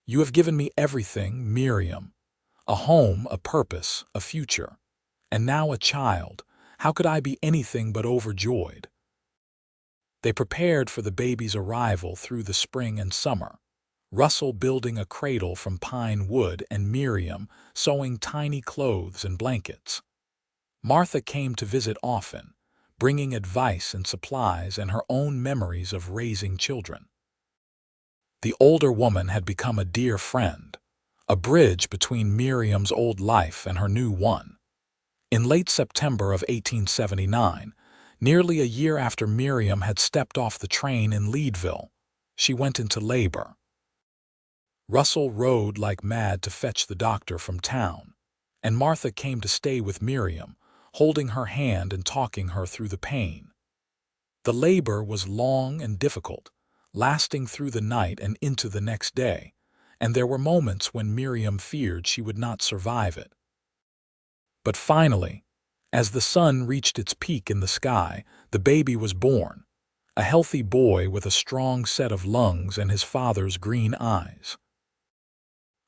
"You have given me everything, Miriam. A home, a purpose, a future. And now a child. How could I be anything but overjoyed? They prepared for the baby's arrival through the spring and summer. Russell building a cradle from pine wood and Miriam sewing tiny clothes and blankets. Martha came to visit often, bringing advice and supplies and her own memories of raising children. The older woman had become a dear friend, a bridge between Miriam's old life and her new one. In late September of 1879, nearly a year after Miriam had stepped off the train in Leadville, she went into labor. Russell rode like mad to fetch the doctor from town, and Martha came to stay with Miriam, holding her hand and talking her through the pain. The labor was long and difficult, lasting through the night and into the next day, and there were moments when Miriam feared she would not survive it. But finally, as the sun reached its peak in the sky, the baby was born, a healthy boy with a strong set of lungs and his father's green eyes.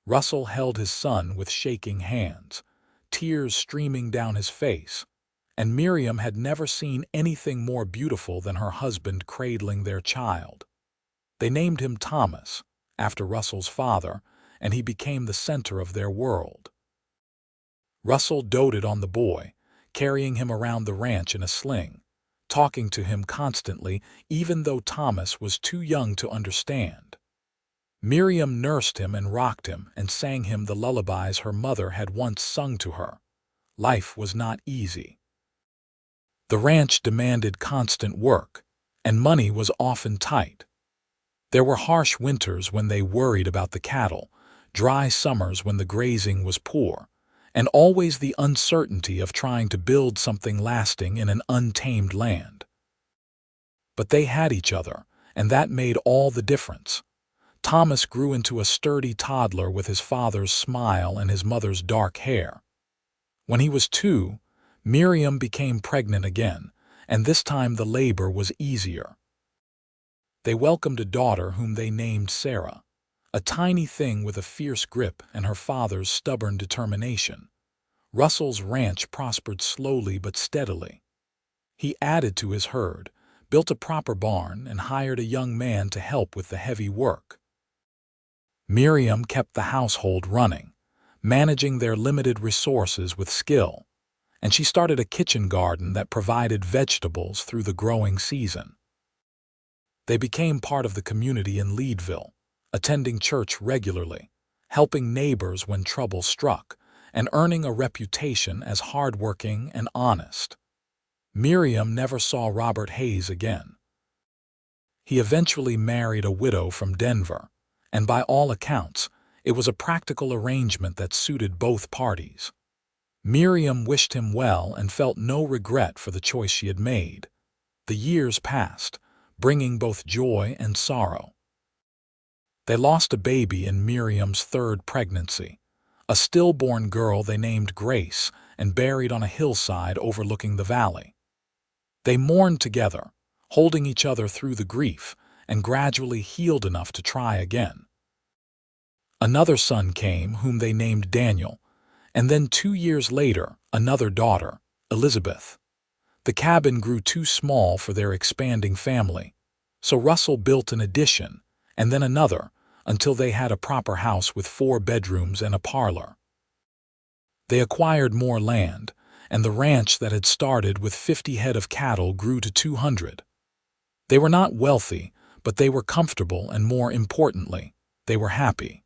Russell held his son with shaking hands, tears streaming down his face, and Miriam had never seen anything more beautiful than her husband cradling their child. They named him Thomas, after Russell's father, and he became the center of their world. Russell doted on the boy, carrying him around the ranch in a sling, talking to him constantly even though Thomas was too young to understand. Miriam nursed him and rocked him and sang him the lullabies her mother had once sung to her. Life was not easy. The ranch demanded constant work, and money was often tight. There were harsh winters when they worried about the cattle, dry summers when the grazing was poor, and always the uncertainty of trying to build something lasting in an untamed land. But they had each other, and that made all the difference. Thomas grew into a sturdy toddler with his father's smile and his mother's dark hair. When he was 2, Miriam became pregnant again, and this time the labor was easier. They welcomed a daughter whom they named Sarah, a tiny thing with a fierce grip and her father's stubborn determination. Russell's ranch prospered slowly but steadily. He added to his herd, built a proper barn, and hired a young man to help with the heavy work. Miriam kept the household running, managing their limited resources with skill, and she started a kitchen garden that provided vegetables through the growing season. They became part of the community in Leadville, attending church regularly, helping neighbors when trouble struck, and earning a reputation as hardworking and honest. Miriam never saw Robert Hayes again. He eventually married a widow from Denver, and by all accounts, it was a practical arrangement that suited both parties. Miriam wished him well and felt no regret for the choice she had made. The years passed, bringing both joy and sorrow. They lost a baby in Miriam's 3rd pregnancy, a stillborn girl they named Grace and buried on a hillside overlooking the valley. They mourned together, holding each other through the grief, and gradually healed enough to try again. Another son came, whom they named Daniel, and then 2 years later, another daughter, Elizabeth. The cabin grew too small for their expanding family, so Russell built an addition, and then another, until they had a proper house with 4 bedrooms and a parlor. They acquired more land, and the ranch that had started with 50 head of cattle grew to 200. They were not wealthy, but they were comfortable, and more importantly, they were happy.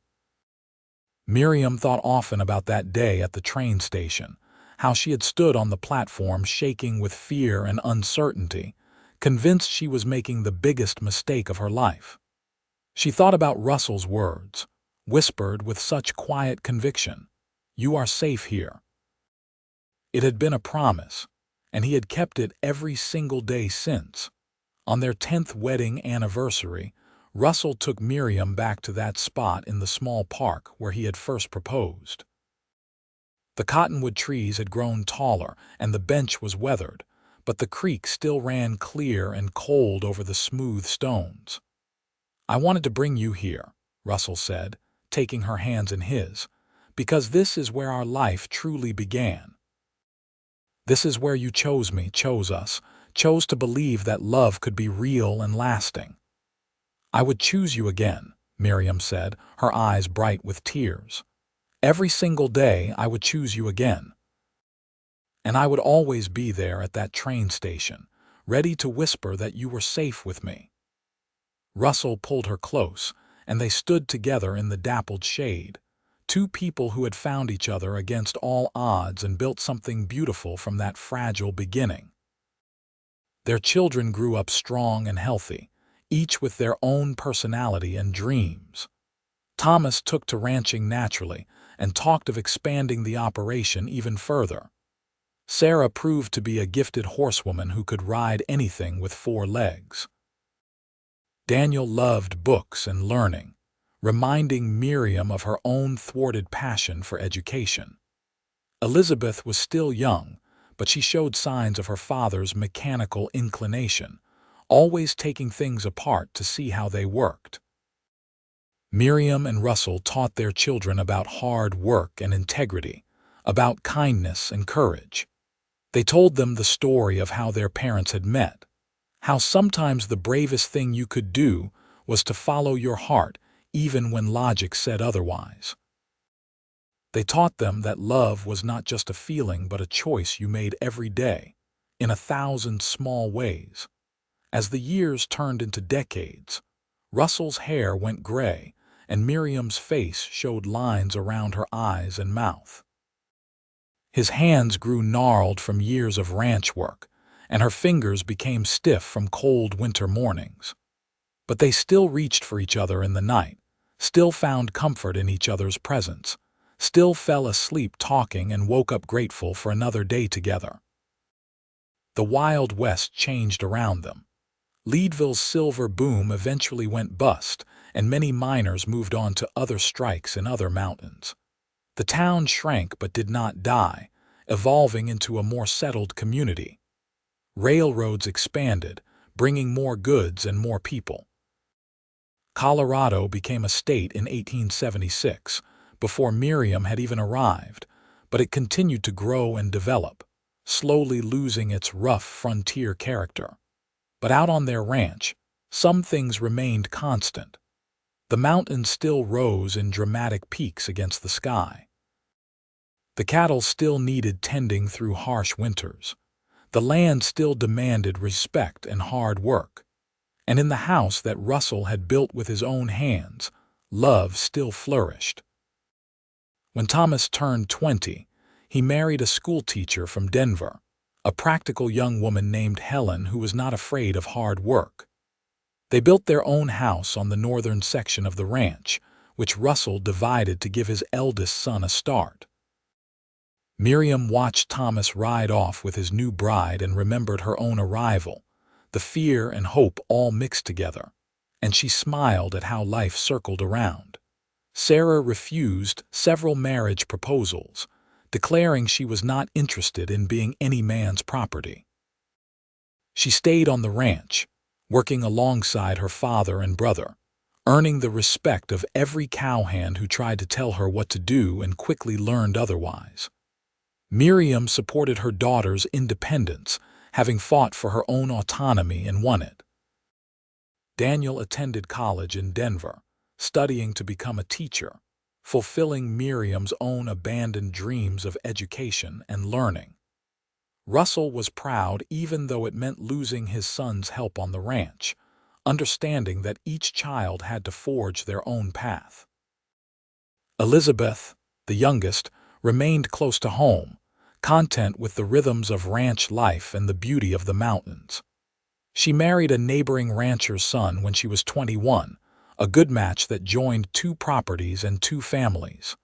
Miriam thought often about that day at the train station, how she had stood on the platform shaking with fear and uncertainty, convinced she was making the biggest mistake of her life. She thought about Russell's words, whispered with such quiet conviction, "You are safe here." It had been a promise, and he had kept it every single day since. On their 10th wedding anniversary, Russell took Miriam back to that spot in the small park where he had first proposed. The cottonwood trees had grown taller and the bench was weathered, but the creek still ran clear and cold over the smooth stones. "I wanted to bring you here," Russell said, taking her hands in his, because this is where our life truly began. This is where you chose me, chose us, chose to believe that love could be real and lasting. I would choose you again, Miriam said, her eyes bright with tears. Every single day I would choose you again. And I would always be there at that train station, ready to whisper that you were safe with me. Russell pulled her close, and they stood together in the dappled shade, two people who had found each other against all odds and built something beautiful from that fragile beginning. Their children grew up strong and healthy, each with their own personality and dreams. Thomas took to ranching naturally and talked of expanding the operation even further. Sarah proved to be a gifted horsewoman who could ride anything with 4 legs. Daniel loved books and learning, reminding Miriam of her own thwarted passion for education. Elizabeth was still young, but she showed signs of her father's mechanical inclination, always taking things apart to see how they worked. Miriam and Russell taught their children about hard work and integrity, about kindness and courage. They told them the story of how their parents had met, how sometimes the bravest thing you could do was to follow your heart even when logic said otherwise. They taught them that love was not just a feeling but a choice you made every day, in 1,000 small ways. As the years turned into decades, Russell's hair went gray and Miriam's face showed lines around her eyes and mouth. His hands grew gnarled from years of ranch work, and her fingers became stiff from cold winter mornings. But they still reached for each other in the night, still found comfort in each other's presence, still fell asleep talking and woke up grateful for another day together. The Wild West changed around them. Leadville's silver boom eventually went bust, and many miners moved on to other strikes in other mountains. The town shrank but did not die, evolving into a more settled community. Railroads expanded, bringing more goods and more people. Colorado became a state in 1876, before Miriam had even arrived, but it continued to grow and develop, slowly losing its rough frontier character. But out on their ranch, some things remained constant. The mountains still rose in dramatic peaks against the sky. The cattle still needed tending through harsh winters. The land still demanded respect and hard work. And in the house that Russell had built with his own hands, love still flourished. When Thomas turned 20, he married a schoolteacher from Denver, a practical young woman named Helen who was not afraid of hard work. They built their own house on the northern section of the ranch, which Russell divided to give his eldest son a start. Miriam watched Thomas ride off with his new bride and remembered her own arrival, the fear and hope all mixed together, and she smiled at how life circled around. Sarah refused several marriage proposals, declaring she was not interested in being any man's property. She stayed on the ranch, working alongside her father and brother, earning the respect of every cowhand who tried to tell her what to do and quickly learned otherwise. Miriam supported her daughter's independence, having fought for her own autonomy and won it. Daniel attended college in Denver, studying to become a teacher, fulfilling Miriam's own abandoned dreams of education and learning. Russell was proud even though it meant losing his son's help on the ranch, understanding that each child had to forge their own path. Elizabeth, the youngest, remained close to home, content with the rhythms of ranch life and the beauty of the mountains. She married a neighboring rancher's son when she was 21, a good match that joined 2 properties and 2 families.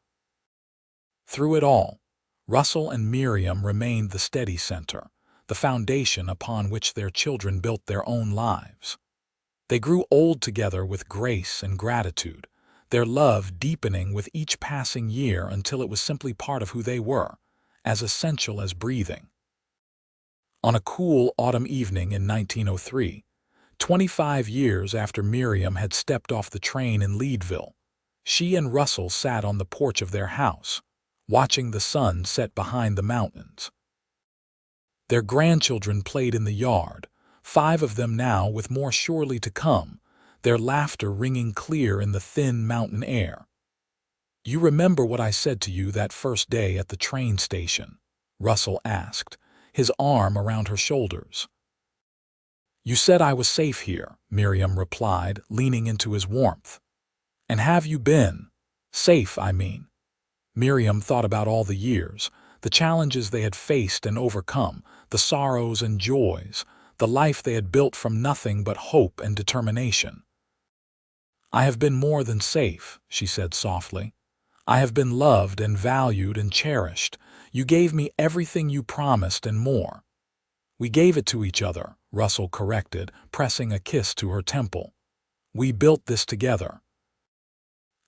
Through it all, Russell and Miriam remained the steady center, the foundation upon which their children built their own lives. They grew old together with grace and gratitude, their love deepening with each passing year until it was simply part of who they were, as essential as breathing. On a cool autumn evening in 1903, 25 years after Miriam had stepped off the train in Leadville, She and Russell sat on the porch of their house, watching the sun set behind the mountains. Their grandchildren played in the yard, 5 of them now with more surely to come, their laughter ringing clear in the thin mountain air. "You remember what I said to you that first day at the train station?" Russell asked, his arm around her shoulders. "You said I was safe here," Miriam replied, leaning into his warmth. "And have you been? Safe, I mean." Miriam thought about all the years, the challenges they had faced and overcome, the sorrows and joys, the life they had built from nothing but hope and determination. "I have been more than safe," she said softly. "I have been loved and valued and cherished. You gave me everything you promised and more." "We gave it to each other," Russell corrected, pressing a kiss to her temple. "We built this together."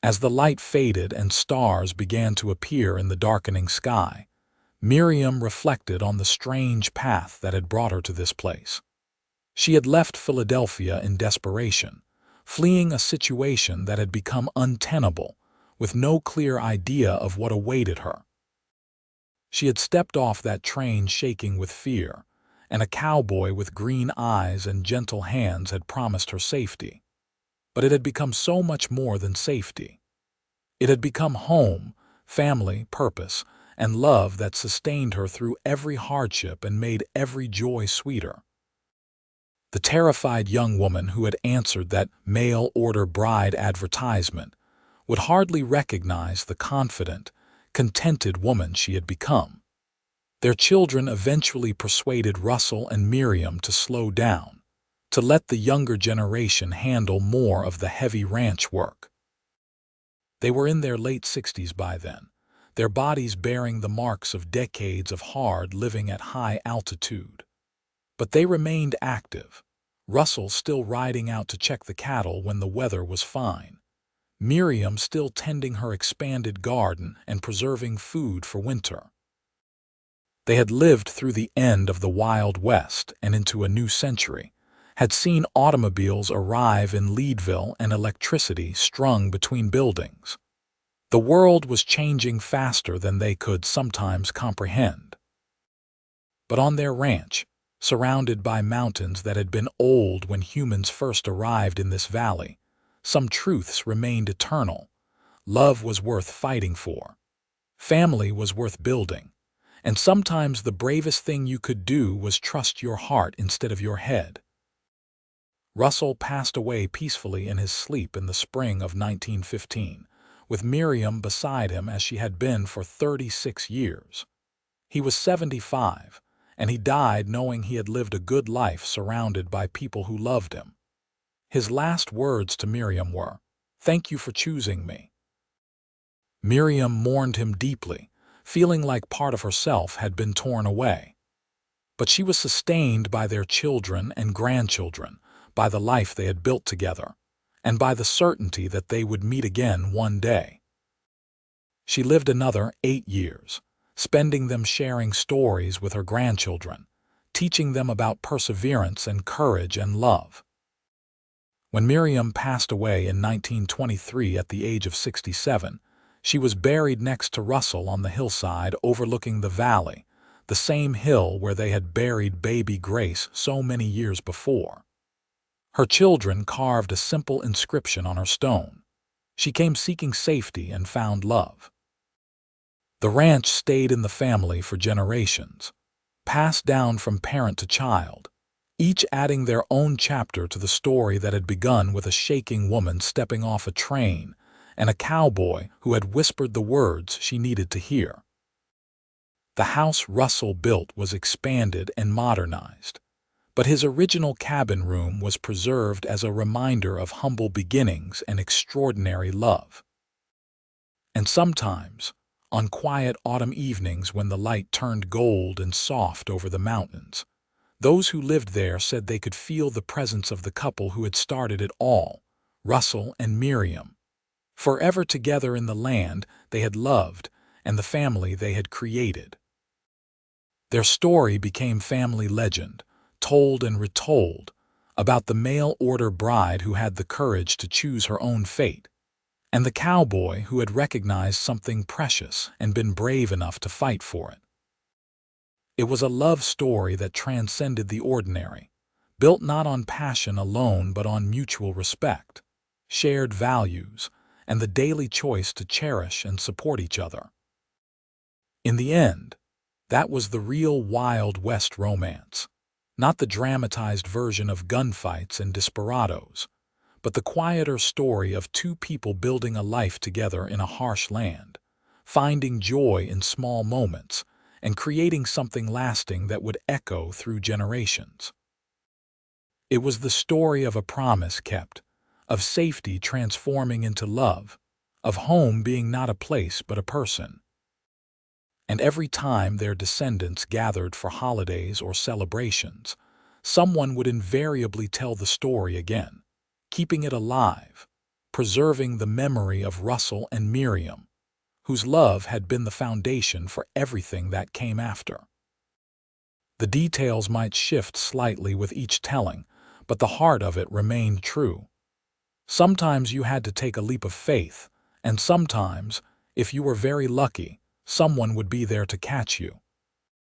As the light faded and stars began to appear in the darkening sky, Miriam reflected on the strange path that had brought her to this place. She had left Philadelphia in desperation, fleeing a situation that had become untenable, with no clear idea of what awaited her. She had stepped off that train shaking with fear, and a cowboy with green eyes and gentle hands had promised her safety. But it had become so much more than safety. It had become home, family, purpose, and love that sustained her through every hardship and made every joy sweeter. The terrified young woman who had answered that mail-order bride advertisement would hardly recognize the confident, contented woman she had become. Their children eventually persuaded Russell and Miriam to slow down, to let the younger generation handle more of the heavy ranch work. They were in their late 60s by then, their bodies bearing the marks of decades of hard living at high altitude. But they remained active, Russell still riding out to check the cattle when the weather was fine, Miriam still tending her expanded garden and preserving food for winter. They had lived through the end of the Wild West and into a new century, had seen automobiles arrive in Leadville and electricity strung between buildings. The world was changing faster than they could sometimes comprehend. But on their ranch, surrounded by mountains that had been old when humans first arrived in this valley, some truths remained eternal. Love was worth fighting for. Family was worth building. And sometimes the bravest thing you could do was trust your heart instead of your head. Russell passed away peacefully in his sleep in the spring of 1915, with Miriam beside him as she had been for 36 years. He was 75, and he died knowing he had lived a good life surrounded by people who loved him. His last words to Miriam were, "Thank you for choosing me." Miriam mourned him deeply, feeling like part of herself had been torn away. But she was sustained by their children and grandchildren, by the life they had built together, and by the certainty that they would meet again one day. She lived another 8 years, spending them sharing stories with her grandchildren, teaching them about perseverance and courage and love. When Miriam passed away in 1923 at the age of 67, she was buried next to Russell on the hillside overlooking the valley, the same hill where they had buried baby Grace so many years before. Her children carved a simple inscription on her stone. She came seeking safety and found love. The ranch stayed in the family for generations, passed down from parent to child, each adding their own chapter to the story that had begun with a shaking woman stepping off a train and a cowboy who had whispered the words she needed to hear. The house Russell built was expanded and modernized, but his original cabin room was preserved as a reminder of humble beginnings and extraordinary love. And sometimes, on quiet autumn evenings when the light turned gold and soft over the mountains, those who lived there said they could feel the presence of the couple who had started it all, Russell and Miriam. Forever together in the land they had loved and the family they had created. Their story became family legend, told and retold, about the mail-order bride who had the courage to choose her own fate, and the cowboy who had recognized something precious and been brave enough to fight for it. It was a love story that transcended the ordinary, built not on passion alone but on mutual respect, shared values, and the daily choice to cherish and support each other. In the end, that was the real Wild West romance, not the dramatized version of gunfights and desperados, but the quieter story of two people building a life together in a harsh land, finding joy in small moments, and creating something lasting that would echo through generations. It was the story of a promise kept, of safety transforming into love, of home being not a place but a person. And every time their descendants gathered for holidays or celebrations, someone would invariably tell the story again, keeping it alive, preserving the memory of Russell and Miriam, whose love had been the foundation for everything that came after. The details might shift slightly with each telling, but the heart of it remained true. Sometimes you had to take a leap of faith, and sometimes, if you were very lucky, someone would be there to catch you.